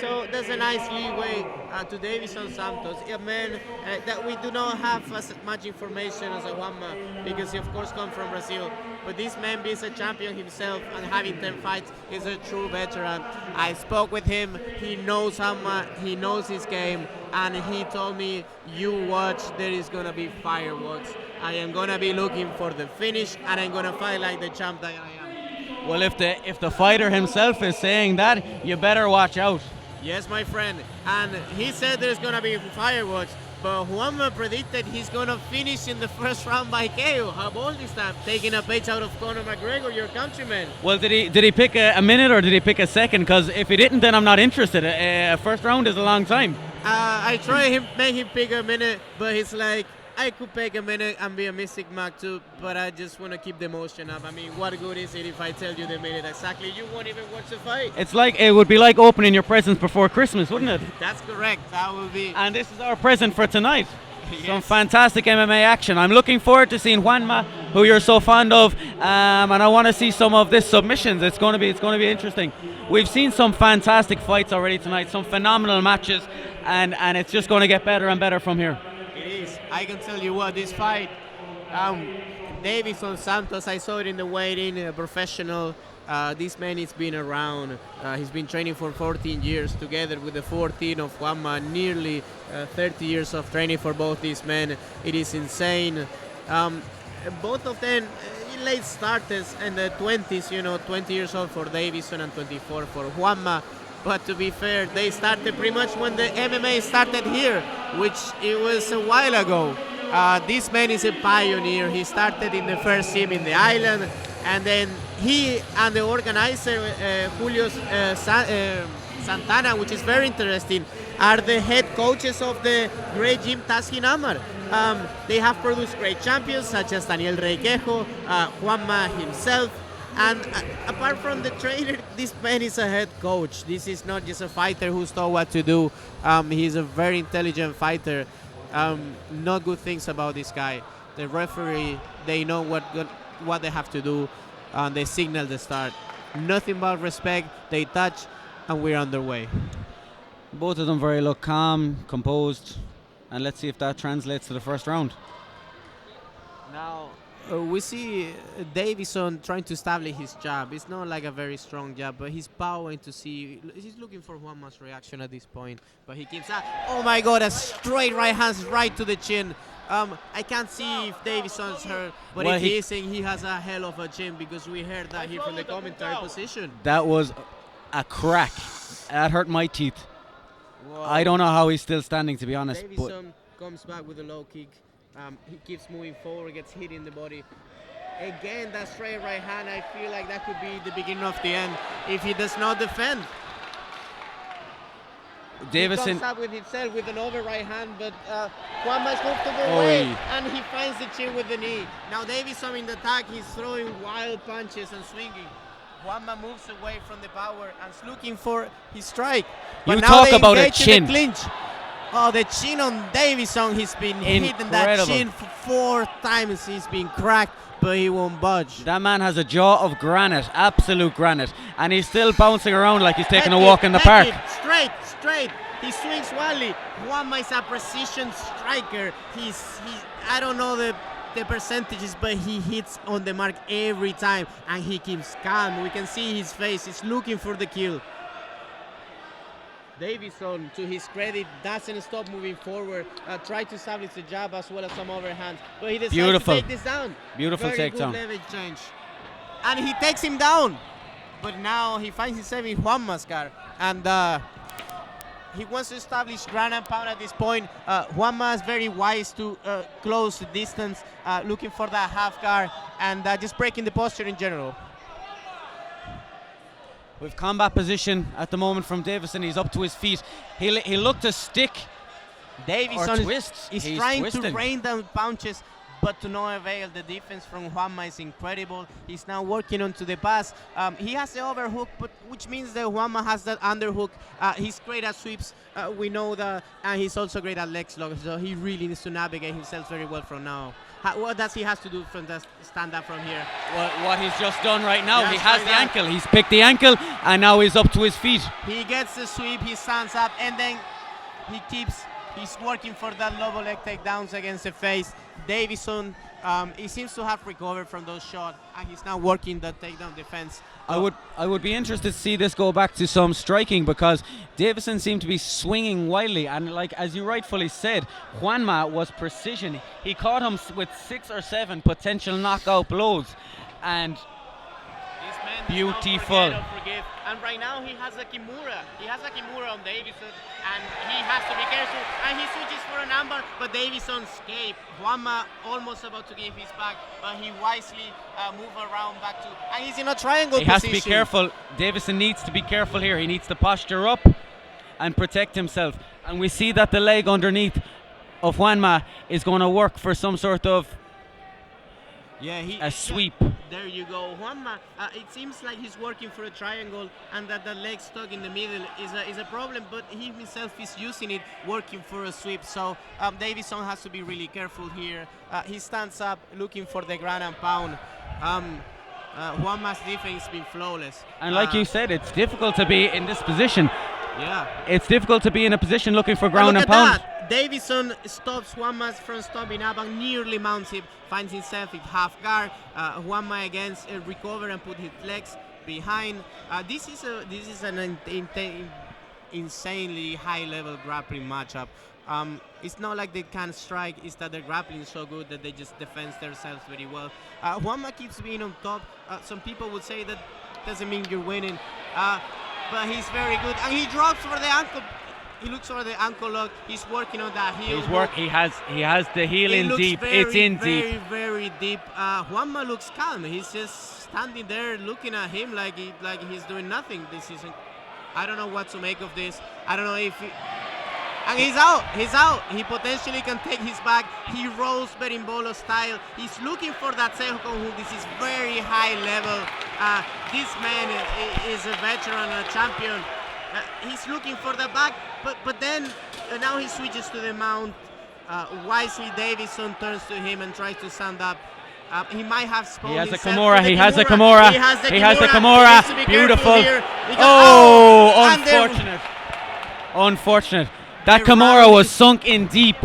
So there's a nice leeway to Davison Santos, a man that we do not have as much information as a Juanma, because he of course comes from Brazil. But this man being a champion himself and having 10 fights is a true veteran. I spoke with him, he knows Juanma, he knows his game, and he told me, you watch, there is gonna be fireworks. I am gonna be looking for the finish, and I'm gonna fight like the champ that I am. Well, if the fighter himself is saying that, you better watch out. Yes, my friend. And he said there's going to be fireworks, but Juanma predicted he's going to finish in the first round by KO. How bold is that? Taking a page out of Conor McGregor, your countryman. Well, did he pick a minute or did he pick a second? Because if he didn't, then I'm not interested. A first round is a long time. I try him, make him pick a minute, but he's like, I could take a minute and be a Mystic Mac too, but I just want to keep the emotion up. I mean, what good is it if I tell you the minute exactly? You won't even watch the fight. It would be like opening your presents before Christmas, wouldn't it? That's correct. That will be. And this is our present for tonight. Yes. Some fantastic MMA action. I'm looking forward to seeing Juanma, who you're so fond of, and I want to see some of this submissions. It's going to be interesting. We've seen some fantastic fights already tonight, some phenomenal matches, and it's just going to get better and better from here. It is. I can tell you what, this fight, Davison Santos, I saw it in the waiting, professional. This man has been around. He's been training for 14 years together with the 14 of Juanma, nearly 30 years of training for both these men. It is insane. Both of them late starters in the 20s, 20 years old for Davison and 24 for Juanma. But to be fair, they started pretty much when the MMA started here, which it was a while ago. This man is a pioneer. He started in the first team in the island, and then he and the organizer, Julio Santana, which is very interesting, are the head coaches of the great gym Taskin Amar. They have produced great champions such as Daniel Requejo, Juanma himself, and apart from the trainer, this man is a head coach. This is not just a fighter who's told what to do. He's a very intelligent fighter. Not good things about this guy. The referee, they know what they have to do. They signal the start. Nothing but respect. They touch, and we're underway. Both of them very calm, composed, and let's see if that translates to the first round. Now, we see Davison trying to establish his jab. It's not like a very strong jab, but he's powering to see. He's looking for Juanma's reaction at this point, but he keeps that. Oh my God, a straight right hand right to the chin. I can't see if Davison's hurt, but if he isn't, he has a hell of a chin because we heard that here from the commentary position. That was a crack. That hurt my teeth. Whoa. I don't know how he's still standing, to be honest. Davison comes back with a low kick. He keeps moving forward, gets hit in the body. Again, that straight right hand, I feel like that could be the beginning of the end if he does not defend. Davison He comes up with himself with an over right hand, but Juanma's moved to the way, and he finds the chin with the knee. Now Davison in the attack, he's throwing wild punches and swinging. Juanma moves away from the power and is looking for his strike. But you now talk they about a engage in chin. the clinch. Oh, the chin on Davison, he's been hitting that chin for 4 times. He's been cracked, but he won't budge. That man has a jaw of granite, absolute granite, and he's still bouncing around like he's taking a walk in the park. Straight. He swings wildly. Juanma is a precision striker. I don't know the percentages, but he hits on the mark every time, and he keeps calm. We can see his face. He's looking for the kill. Davison, to his credit, doesn't stop moving forward. Try to establish the jab as well as some overhands, but he decides to take this down. Beautiful Very takedown. good level change, and he takes him down. But now he finds himself in Juanma's guard, and he wants to establish ground and pound at this point. Juanma is very wise to close the distance, looking for that half guard, and just breaking the posture in general. With combat position at the moment from Davison, he's up to his feet. He looked to stick Davison or twist. He's trying to rain down punches, but to no avail. The defense from Juanma is incredible. He's now working onto the pass. He has the overhook, but which means that Juanma has that underhook. He's great at sweeps. We know that, and he's also great at leg locks. So he really needs to navigate himself very well from now. What does he have to do from the stand up from here? What he's just done right now, he has the ankle. He's picked the ankle, and now he's up to his feet. He gets the sweep, he stands up, and then he's working for that low leg takedowns against the face. Davison, he seems to have recovered from those shots, and he's now working the takedown defense. I would be interested to see this go back to some striking, because Davison seemed to be swinging wildly, and like as you rightfully said, Juanma was precision. He caught him with 6 or 7 potential knockout blows, and beautiful. And right now he has a Kimura. He has a Kimura on Davison, and he has to be careful. And he switches for an armbar, but Davison escaped. Juanma almost about to give his back, but he wisely moved around back to. And he's in a triangle he position. has to be careful. Davison needs to be careful here. He needs to posture up and protect himself. And we see that the leg underneath of Juanma is going to work for some sort of a sweep. There you go, Juanma. It seems like he's working for a triangle, and that the leg stuck in the middle is a problem. But he himself is using it, working for a sweep. So Davison has to be really careful here. He stands up, looking for the ground and pound. Juanma's defense has been flawless. And like you said, it's difficult to be in this position. Yeah. It's difficult to be in a position looking for ground and pound. That. Davison stops Juanma from stopping up and nearly mounts him, finds himself in half guard. Juanma against recover and put his legs behind. This is an insanely high-level grappling matchup. It's not like they can't strike, it's that their grappling is so good that they just defend themselves very well. Juanma keeps being on top. Some people would say that doesn't mean you're winning. But he's very good, and he drops for the ankle. He looks for the ankle lock. He's working on that heel. He has the heel in deep. It's in deep. Very deep. Juanma looks calm. He's just standing there looking at him like he's doing nothing. This isn't. I don't know what to make of this. I don't know if. And he's out. He potentially can take his back. He rolls berimbolo style. He's looking for that second hook. This is very high level. This man is a veteran, a champion. He's looking for the back, but then now he switches to the mount. Wisely, Davison turns to him and tries to stand up. He might have spawned. He has a Kimura. He has a Kimura. Beautiful. Unfortunate. Unfortunate. That Kimura was sunk in deep.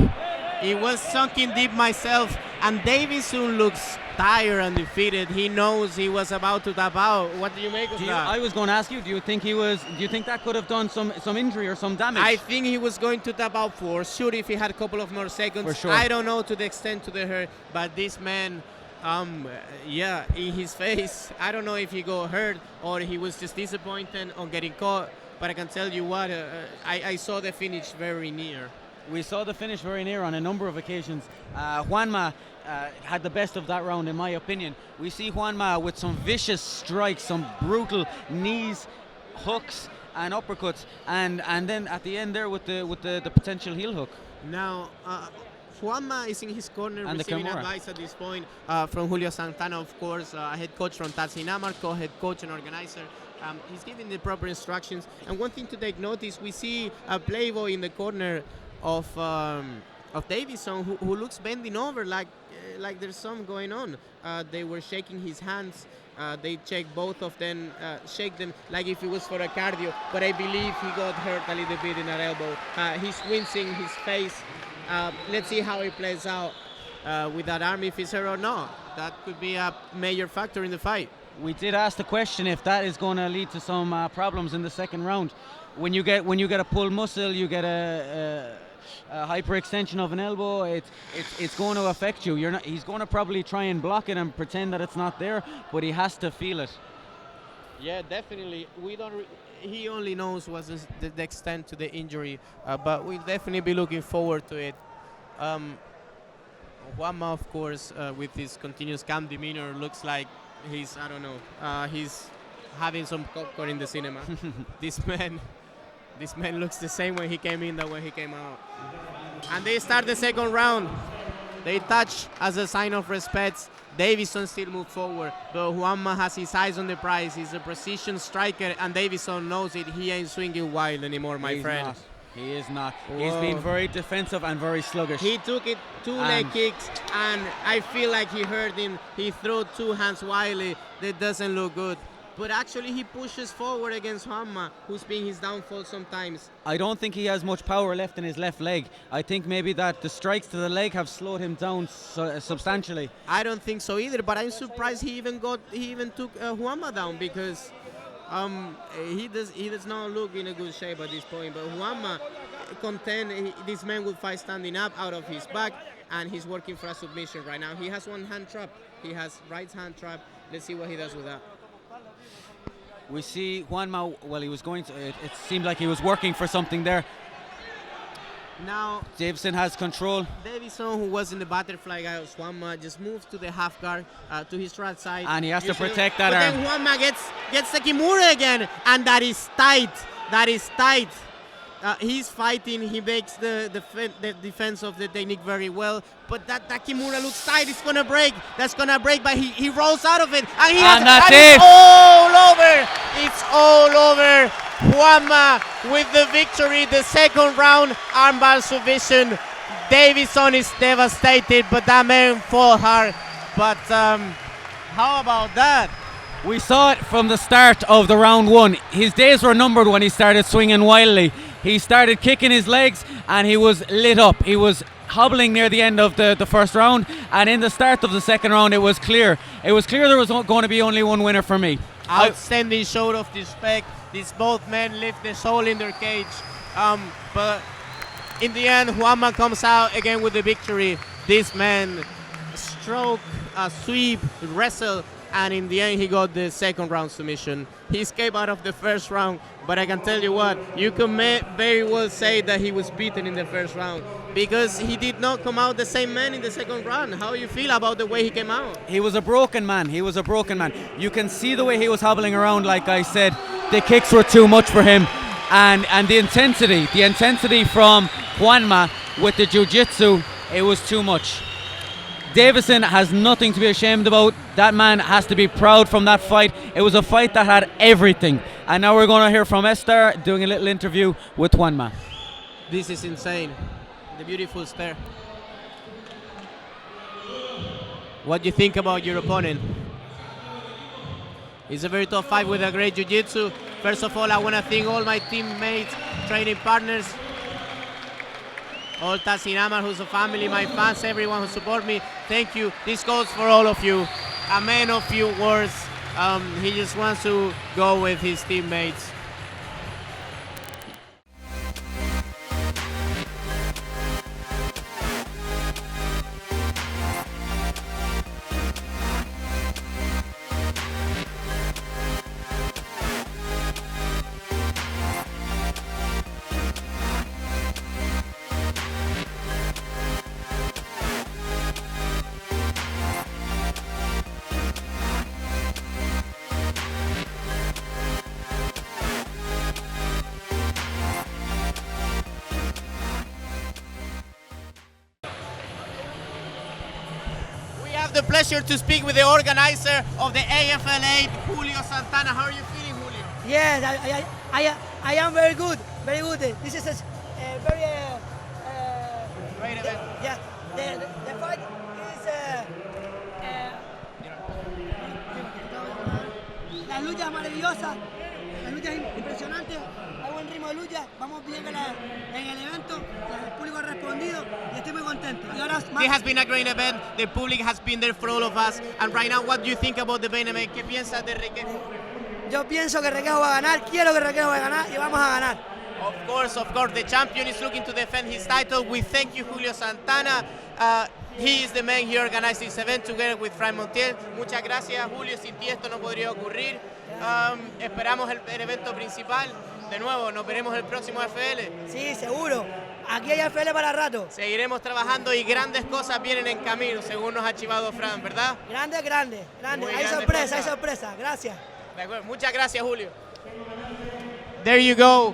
He was sunk in deep myself, and Davison looks tired and defeated. He knows he was about to tap out. What do you make of that? I was going to ask you, do you think that could have done some injury or some damage? I think he was going to tap out for sure if he had a couple of more seconds. For sure. I don't know to the extent to the hurt, but this man, in his face, I don't know if he got hurt or he was just disappointed on getting caught. But I can tell you what, I saw the finish very near. We saw the finish very near on a number of occasions. Juanma had the best of that round, in my opinion. We see Juanma with some vicious strikes, some brutal knees, hooks, and uppercuts, and then at the end there with the potential heel hook. Now, Juanma is in his corner and receiving advice at this point from Julio Santana, of course, head coach from Tatsina Marco, head coach and organizer. He's giving the proper instructions. And one thing to take notice, we see a Playboy in the corner of Davison who looks bending over like there's something going on. They were shaking his hands. They checked both of them, shake them like if it was for a cardio. But I believe he got hurt a little bit in that elbow. He's wincing his face. Let's see how it plays out with that arm, if he's hurt or not. That could be a major factor in the fight. We did ask the question if that is going to lead to some problems in the second round. When you get a pulled muscle, you get a hyperextension of an elbow. It's going to affect you. He's going to probably try and block it and pretend that it's not there, but he has to feel it. Yeah, definitely. He only knows what's the extent to the injury, but we'll definitely be looking forward to it. Juanma, of course, with his continuous calm demeanor, looks like he's having some popcorn in the cinema. This man looks the same when he came in than when he came out. And they start the second round. They touch as a sign of respect. Davison still moves forward, but Juanma has his eyes on the prize. He's a precision striker, and Davison knows it. He ain't swinging wild anymore, my friend. He is not. Whoa. He's been very defensive and very sluggish. He took it 2 leg kicks, and I feel like he hurt him. He threw 2 hands wildly. That doesn't look good. But actually, he pushes forward against Juanma, who's been his downfall sometimes. I don't think he has much power left in his left leg. I think maybe that the strikes to the leg have slowed him down substantially. I don't think so either, but I'm surprised he even took Juanma down, because he does not look in a good shape at this point. But Juanma this man will fight standing up out of his back, and he's working for a submission right now. He has one hand trap. He has right hand trap. Let's see what he does with that. We see Juanma, well, he was going to, it seemed like he was working for something there. Now, Davison has control. Davison, who was in the butterfly guy of Juanma, just moves to the half guard, to his right side. And he has to protect that arm. But then Juanma gets the Kimura again, and that is tight. That is tight. he's fighting. He makes the defense of the technique very well. But that Kimura looks tight. It's gonna break. That's gonna break. But he rolls out of it, and that's it's it. all over. It's all over. Juanma with the victory. The second round armbar submission. Davison is devastated, but that man fought hard. But how about that? We saw it from the start of the round one. His days were numbered when he started swinging wildly. He started kicking his legs and he was lit up. He was hobbling near the end of the first round, and in the start of the second round it was clear. It was clear there was going to be only one winner for me. Outstanding show of respect. These both men lift the soul in their cage. But in the end, Juanma comes out again with the victory. This man stroke, sweep, wrestle, and in the end he got the second round submission. He escaped out of the first round, but I can tell you what, you can very well say that he was beaten in the first round because he did not come out the same man in the second round. How you feel about the way he came out? He was a broken man. He was a broken man. You can see the way he was hobbling around, like I said. The kicks were too much for him, and the intensity from Juanma with the jiu-jitsu, it was too much. Davison has nothing to be ashamed about. That man has to be proud from that fight. It was a fight that had everything. And now we're going to hear from Esther doing a little interview with Juanma. This is insane. The beautiful stare. What do you think about your opponent? It's a very tough fight with a great jiu-jitsu. First of all, I want to thank all my teammates, training partners, all Tasinamar, who's a family, my fans, everyone who support me. Thank you. This goes for all of you. A man of few words. He just wants to go with his teammates. The pleasure to speak with the organizer of the Afl-8, Julio Santana. How are you feeling, Julio? Yes, I am very good, very good. This is a very great event. Yeah, the fight is la lucha es maravillosa, la lucha es impresionante, hay buen ritmo de lucha, vamos bien en el evento, el público ha respondido y estoy muy contento. Y ahora It has been a great event. The public has been there for all of us. And right now, what do you think about the main event? ¿Qué piensas de Requejo? yo pienso que Requejo va a ganar, quiero que Requejo va a ganar y vamos a ganar. Of course. The champion is looking to defend his title. We thank you, Julio Santana. He is the man here organizing this event together with Fray Montiel. Muchas gracias, Julio. Sin ti esto no podría ocurrir. Esperamos el evento principal. De nuevo, nos veremos el próximo FL. Sí, seguro. Aquí hay FL para rato. Seguiremos trabajando y grandes cosas vienen en camino, según nos ha chivado Fran, ¿verdad? Grande. Muy Hay grande sorpresa. Gracias. De acuerdo. Muchas gracias, Julio. There you go.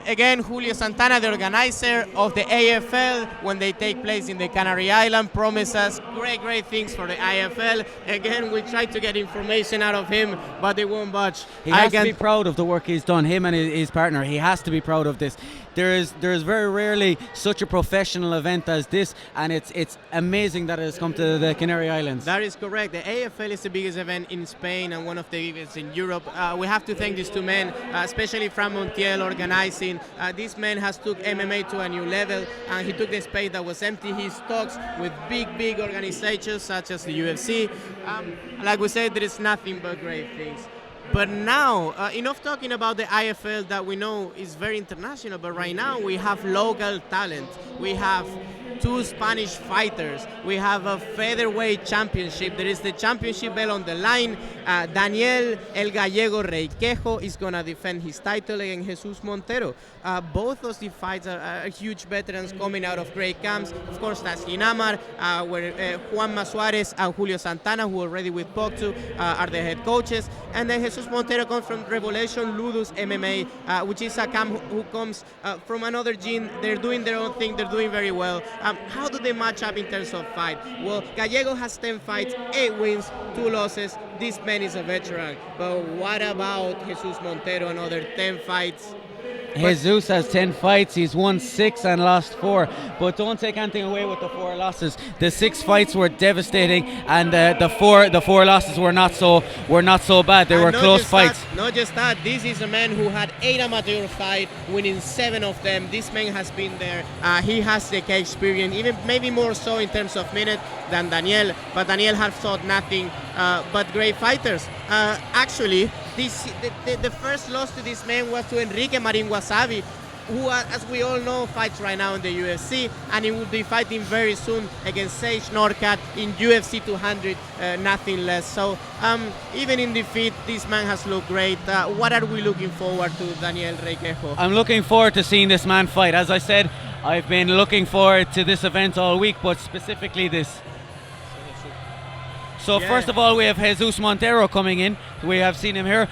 Again, Julio Santana, the organizer of the AFL, when they take place in the Canary Island, promised us great things for the AFL. Again, we tried to get information out of him, but they won't budge. He has to be proud of the work he's done, him and his partner. He has to be proud of this. There is very rarely such a professional event as this, and it's amazing that it has come to the Canary Islands. That is correct. The AFL is the biggest event in Spain and one of the biggest in Europe. We have to thank these two men, especially Fran Montiel organizing. This man has took MMA to a new level, and he took the space that was empty. He talks with big organizations such as the UFC. Like we said, there is nothing but great things. But now, enough talking about the IFL that we know is very international, but right now we have local talent. We have two Spanish fighters. We have a featherweight championship. There is the championship belt on the line. Daniel El Gallego Requejo is going to defend his title against Jesus Montero. Both of the fights are huge veterans coming out of great camps. Of course, that's Ginamar, where Juanma Suarez and Julio Santana, who already we talked to, are the head coaches. And then Jesus Montero comes from Revelation Ludus MMA, which is a camp who comes from another gym. They're doing their own thing. They're doing very well. How do they match up in terms of fight? Well, Gallego has 10 fights, 8 wins, 2 losses. This man is a veteran. But what about Jesus Montero? Another 10 fights. Jesus has 10 fights, he's won 6 and lost 4, but don't take anything away with the 4 losses. The 6 fights were devastating, and the four losses were not so bad. They were close fights. Not just that, this is a man who had 8 amateur fights, winning 7 of them. This man has been there. He has the experience, even maybe more so in terms of minutes than Daniel, but Daniel has fought nothing but great fighters. Actually, the first loss to this man was to Enrique Marin Wasabi, who, as we all know, fights right now in the UFC, and he will be fighting very soon against Sage Norcat in UFC 200, nothing less. So even in defeat, this man has looked great. What are we looking forward to, Daniel Requejo? I'm looking forward to seeing this man fight. As I said, I've been looking forward to this event all week, but specifically this. So first of all, we have Jesus Montero coming in. We have seen him here.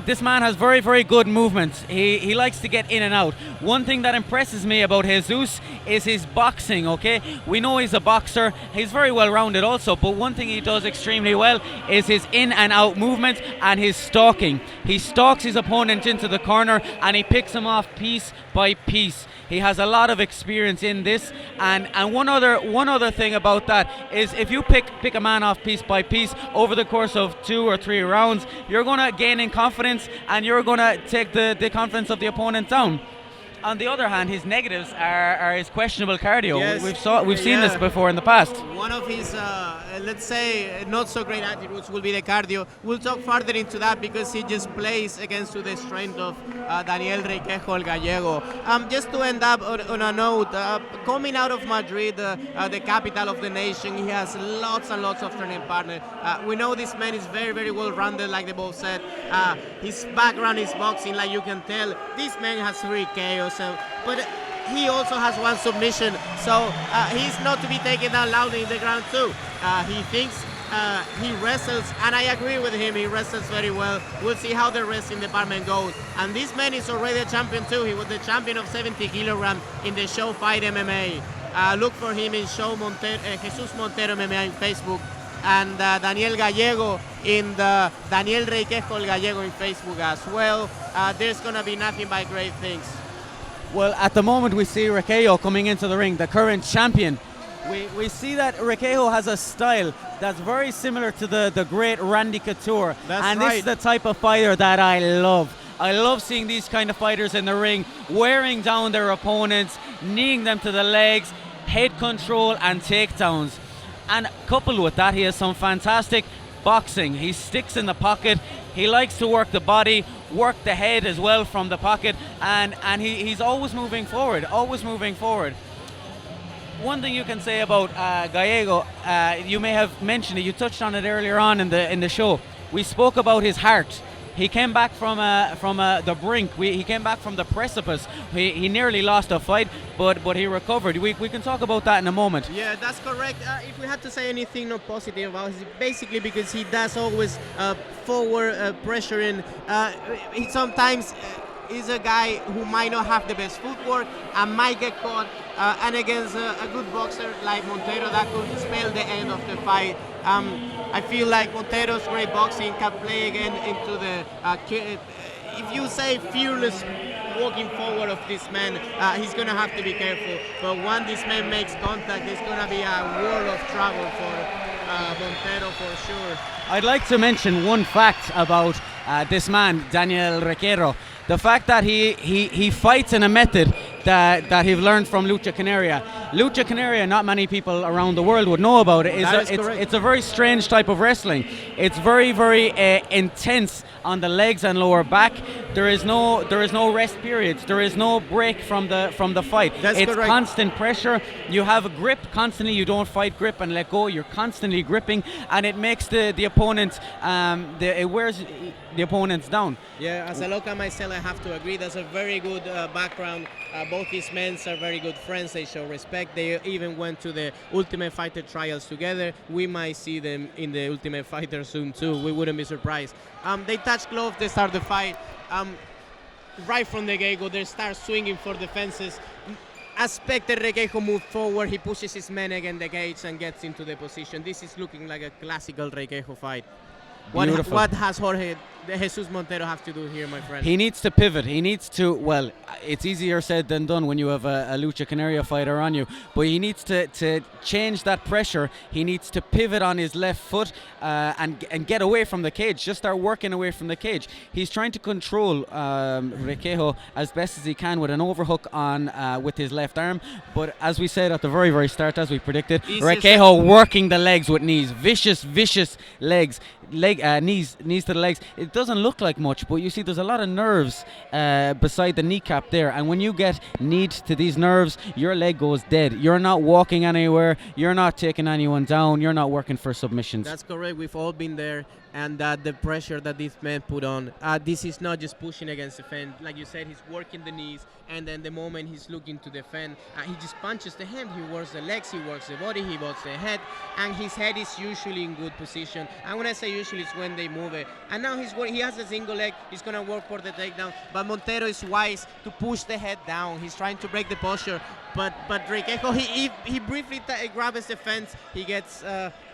This man has very, very good movements. He likes to get in and out. One thing that impresses me about Jesus is his boxing, okay? We know he's a boxer. He's very well rounded also, but one thing he does extremely well is his in and out movement and his stalking. He stalks his opponent into the corner and he picks him off piece by piece. He has a lot of experience in this, and one other thing about that is if you pick a man off piece by piece over the course of 2 or 3 rounds, you're going to gain in confidence and you're going to take the confidence of the opponent down. On the other hand, his negatives are his questionable cardio. Yes. We've seen this before in the past. One of his, let's say, not so great attributes will be the cardio. We'll talk further into that because he just plays against the strength of Daniel Requejo el Gallego. Just to end up on a note, coming out of Madrid, the capital of the nation, he has lots and lots of training partners. We know this man is very, very well rounded, like they both said. His background is boxing, like you can tell. This man has 3 KOs. But he also has 1 submission, so he's not to be taken down loudly in the ground too. He thinks he wrestles, and I agree with him, he wrestles very well. We'll see how the wrestling department goes. And this man is already a champion too. He was the champion of 70 kilograms in the Show Fight MMA. Look for him in Jesus Montero MMA on Facebook, and Daniel Gallego in the Daniel Requejo el Gallego in Facebook as well. There's gonna be nothing but great things. Well, at the moment we see Requejo coming into the ring, the current champion. We see that Requejo has a style that's very similar to the great Randy Couture. That's This is the type of fighter that I love. I love seeing these kind of fighters in the ring, wearing down their opponents, kneeing them to the legs, head control and takedowns. And coupled with that, he has some fantastic boxing. He sticks in the pocket. He likes to work the body, work the head as well from the pocket, and he's always moving forward, One thing you can say about Gallego, you may have mentioned it, you touched on it earlier on in the show. We spoke about his heart. He came back from the brink. He came back from the precipice. He nearly lost a fight, but he recovered. We can talk about that in a moment. Yeah, that's correct. If we had to say anything not positive about him, basically because he does always forward pressuring. He sometimes is a guy who might not have the best footwork and might get caught. And against a good boxer like Montero, that could spell the end of the fight. I feel like Montero's great boxing can play again into the, if you say fearless walking forward of this man, he's going to have to be careful. But once this man makes contact, it's going to be a world of trouble for Montero for sure. I'd like to mention one fact about this man, Daniel Requejo. The fact that he fights in a method that he's learned from Lucha Canaria. Lucha Canaria, not many people around the world would know about it. It's a very strange type of wrestling. It's very, very intense on the legs and lower back. There is no rest periods. There is no break from the fight. It's correct. Constant pressure. You have a grip constantly. You don't fight grip and let go. You're constantly gripping, and it makes the opponent it wears the opponents down. Yeah, as a local myself, I have to agree. That's a very good background. Both these men are very good friends. They show respect. expect. They even went to the Ultimate Fighter trials together. We might see them in the Ultimate Fighter soon too. We wouldn't be surprised. They touch gloves, they start the fight. Right from the get-go, they start swinging for the fences. Expected Requeijo move forward, he pushes his man against the cage and gets into the position. This is looking like a classical Requeijo fight. What has Jorge de Jesus Montero have to do here, my friend? He needs to pivot. He needs to, well, it's easier said than done when you have a Lucha Canaria fighter on you, but he needs to change that pressure. He needs to pivot on his left foot and get away from the cage. Just start working away from the cage. He's trying to control Requeijo as best as he can with an overhook on with his left arm, but as we said at the very, very start, as we predicted, Requeijo working the legs with knees. Vicious legs. Knees to the legs. It doesn't look like much, but you see there's a lot of nerves beside the kneecap there, and when you get kneed to these nerves, your leg goes dead. You're not walking anywhere, you're not taking anyone down, you're not working for submissions. That's correct. We've all been there, and the pressure that these men put on, this is not just pushing against the fence. Like you said, he's working the knees, and then the moment he's looking to defend, he just punches the hand. He works the legs, he works the body, he works the head, and his head is usually in good position. And when I say usually, it's when they move it. And now he has a single leg, he's going to work for the takedown, but Montero is wise to push the head down. He's trying to break the posture, but Requeijo, he briefly grabs the fence. He gets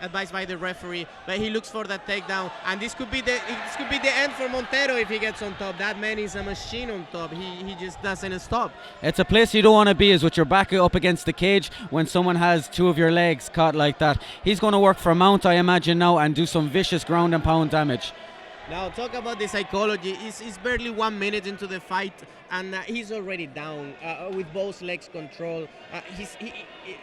advised by the referee, but he looks for that takedown, and this could be the end for Montero if he gets on top. That man is a machine on top. He just doesn't stop. It's a place you don't want to be, is with your back up against the cage when someone has two of your legs caught like that. He's going to work for a mount, I imagine, now, and do some vicious ground and pound damage. Now, talk about the psychology. It's barely 1 minute into the fight, and he's already down with both legs control.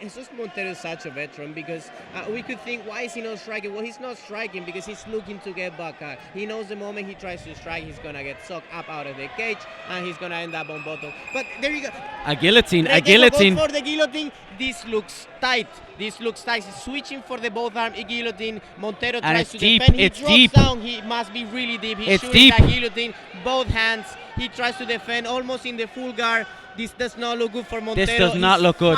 Jesus Montero is such a veteran, because we could think, why is he not striking? Well, he's not striking because he's looking to get back. He knows the moment he tries to strike, he's going to get sucked up out of the cage, and he's going to end up on bottom. But there you go. A guillotine. Goes for the guillotine. This looks tight. He's switching for the both arm guillotine. Montero tries to defend. He drops down. He must be really deep. He's shooting that guillotine. Both hands. He tries to defend almost in the full guard. This does not look good for Montero. This does not look good.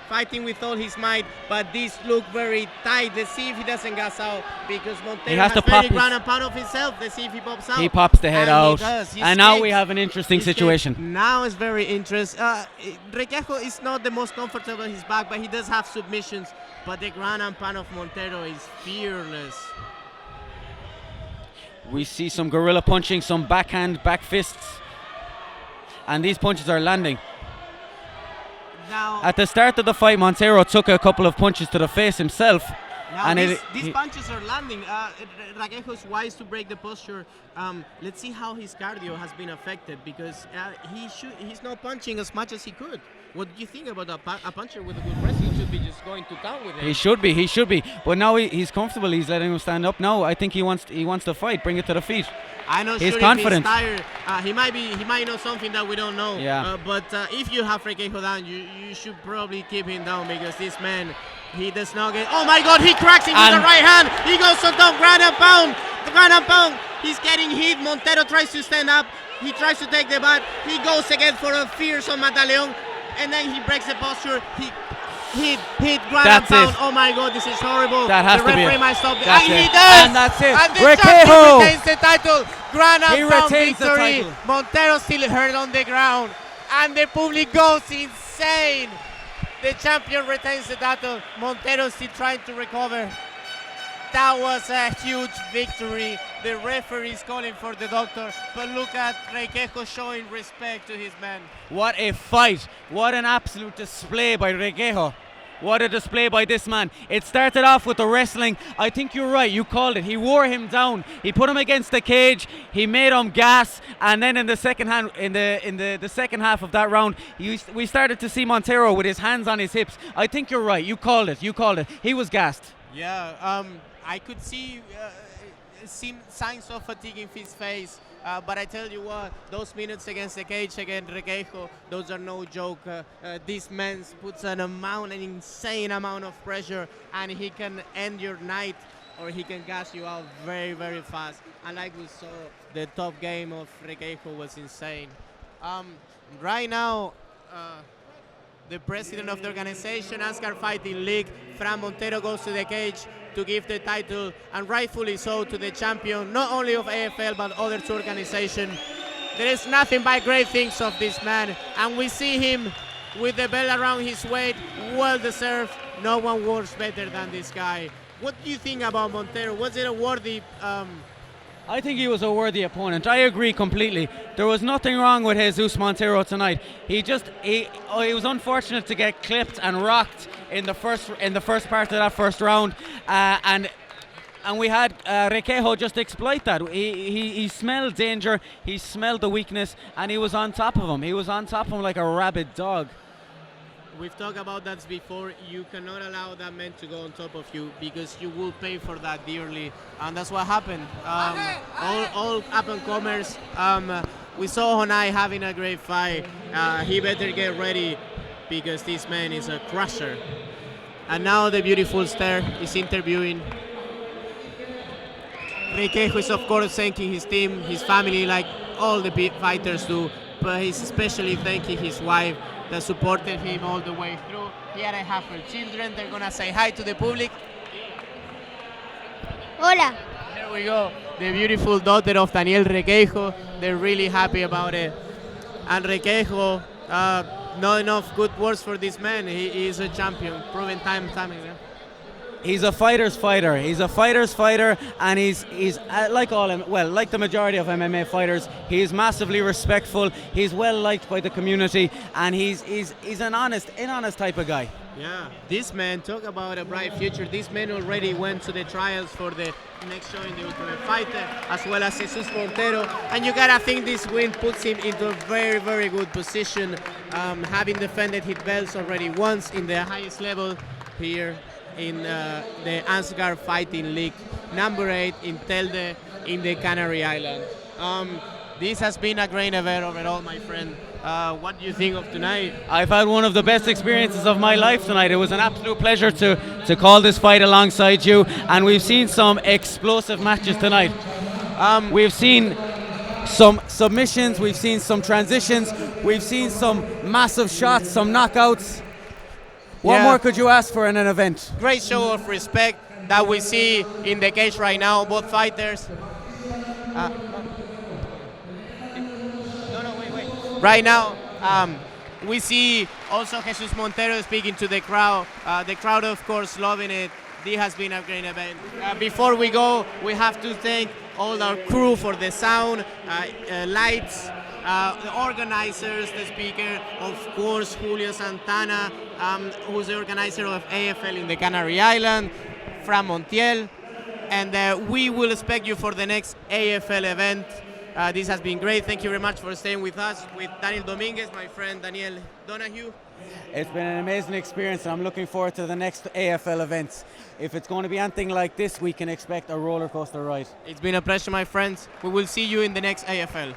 Fighting with all his might, but this look very tight. Let's see if he doesn't gas out, because Montero has very ground and pound of himself. Let's see if he pops out. He pops the head out. And now we have an interesting He's situation. Now it's very interesting. Requeijo is not the most comfortable on his back, but he does have submissions. But the ground and pound of Montero is fearless. We see some gorilla punching, some backhand, back fists. And these punches are landing. Now, at the start of the fight, Montero took a couple of punches to the face himself. Now and these punches are landing. Requeijo is wise to break the posture. Let's see how his cardio has been affected, because he's not punching as much as he could. What do you think about a puncher with a good wrestling? He should be just going to town with him. He should be. But now he's comfortable. He's letting him stand up now. I think he wants to fight, bring it to the feet. I'm not he's sure confident. If he's tired. He might know something that we don't know. Yeah. But if you have Requeijo down, you should probably keep him down, because this man, he does not get. Oh my God! He cracks into the right hand. He goes on top, ground and pound. The ground and pound. He's getting hit. Montero tries to stand up. He tries to take the bat. He goes again for a fearsome Mataleon, and then he breaks the posture. He hit ground and pound. Oh my God, this is horrible. That has the to be referee it. might stop it. That's And it. he does. And that's it. And the Requeijo champion retains the title. Ground and pound retains the victory. title. Montero still hurt on the ground, and the public goes insane. The champion retains the title. Montero still trying to recover. That was a huge victory. The referee is calling for the doctor, but look at Requeijo showing respect to his men. What a fight. What an absolute display by Requeijo. What a display by this man. It started off with the wrestling. I think you're right. You called it. He wore him down. He put him against the cage. He made him gas. And then in the second second half of that round, we started to see Montero with his hands on his hips. I think you're right. You called it. He was gassed. Yeah. I could see signs of fatigue in his face. But I tell you what, those minutes against the cage, against Requeijo, those are no joke. This man puts an insane amount of pressure, and he can end your night, or he can gas you out very, very fast. And like we saw, the top game of Requeijo was insane. Right now, the president of the organization, Asgard Fighting League, Fran Montero, goes to the cage to give the title, and rightfully so, to the champion, not only of AFL but other two organizations. There is nothing but great things of this man, and we see him with the belt around his waist, well deserved. No one works better than this guy. What do you think about Montero? Was it a worthy? I think he was a worthy opponent. I agree completely. There was nothing wrong with Jesus Montero tonight. He was unfortunate to get clipped and rocked in the first part of that first round, and we had Requeijo just exploit that. He smelled danger, he smelled the weakness, and he was on top of him. He was on top of him like a rabid dog. We've talked about that before. You cannot allow that man to go on top of you, because you will pay for that dearly, and that's what happened. All up-and-comers. We saw Honai having a great fight. He better get ready, because this man is a crusher. And now the beautiful Star is interviewing. Requeijo is of course thanking his team, his family, like all the fighters do, but he's especially thanking his wife that supported him all the way through. Here I have her children. They're gonna say hi to the public. Hola. Here we go. The beautiful daughter of Daniel Requeijo. They're really happy about it. And Requeijo, not enough good words for this man. He is a champion, proven time again. He's a fighter's fighter. He's a fighter's fighter, and he's like like the majority of MMA fighters. He's massively respectful. He's well liked by the community, and he's an honest type of guy. Yeah, this man, talk about a bright future. This man already went to the trials for the next show in the Ultimate Fighter, as well as Jesus Montero. And you gotta think this win puts him into a very, very good position, having defended his belts already once in the highest level here in the Asgard Fighting League, number 8 in Telde in the Canary Island. This has been a great event overall, my friend. What do you think of tonight? I've had one of the best experiences of my life tonight. It was an absolute pleasure to call this fight alongside you, and we've seen some explosive matches tonight. We've seen some submissions, we've seen some transitions, we've seen some massive shots, some knockouts. What more could you ask for in an event? Great show of respect that we see in the cage right now, both fighters. Right now, we see also Jesus Montero speaking to the crowd. The crowd, of course, loving it. This has been a great event. Before we go, we have to thank all our crew for the sound, lights, the organizers, the speaker, of course, Julio Santana, who's the organizer of AFL in the Canary Island, Fran Montiel, and we will expect you for the next AFL event. This has been great. Thank you very much for staying with us, with Daniel Dominguez, my friend Daniel Donahue. It's been an amazing experience, and I'm looking forward to the next AFL events. If it's going to be anything like this, we can expect a roller coaster ride. It's been a pleasure, my friends. We will see you in the next AFL.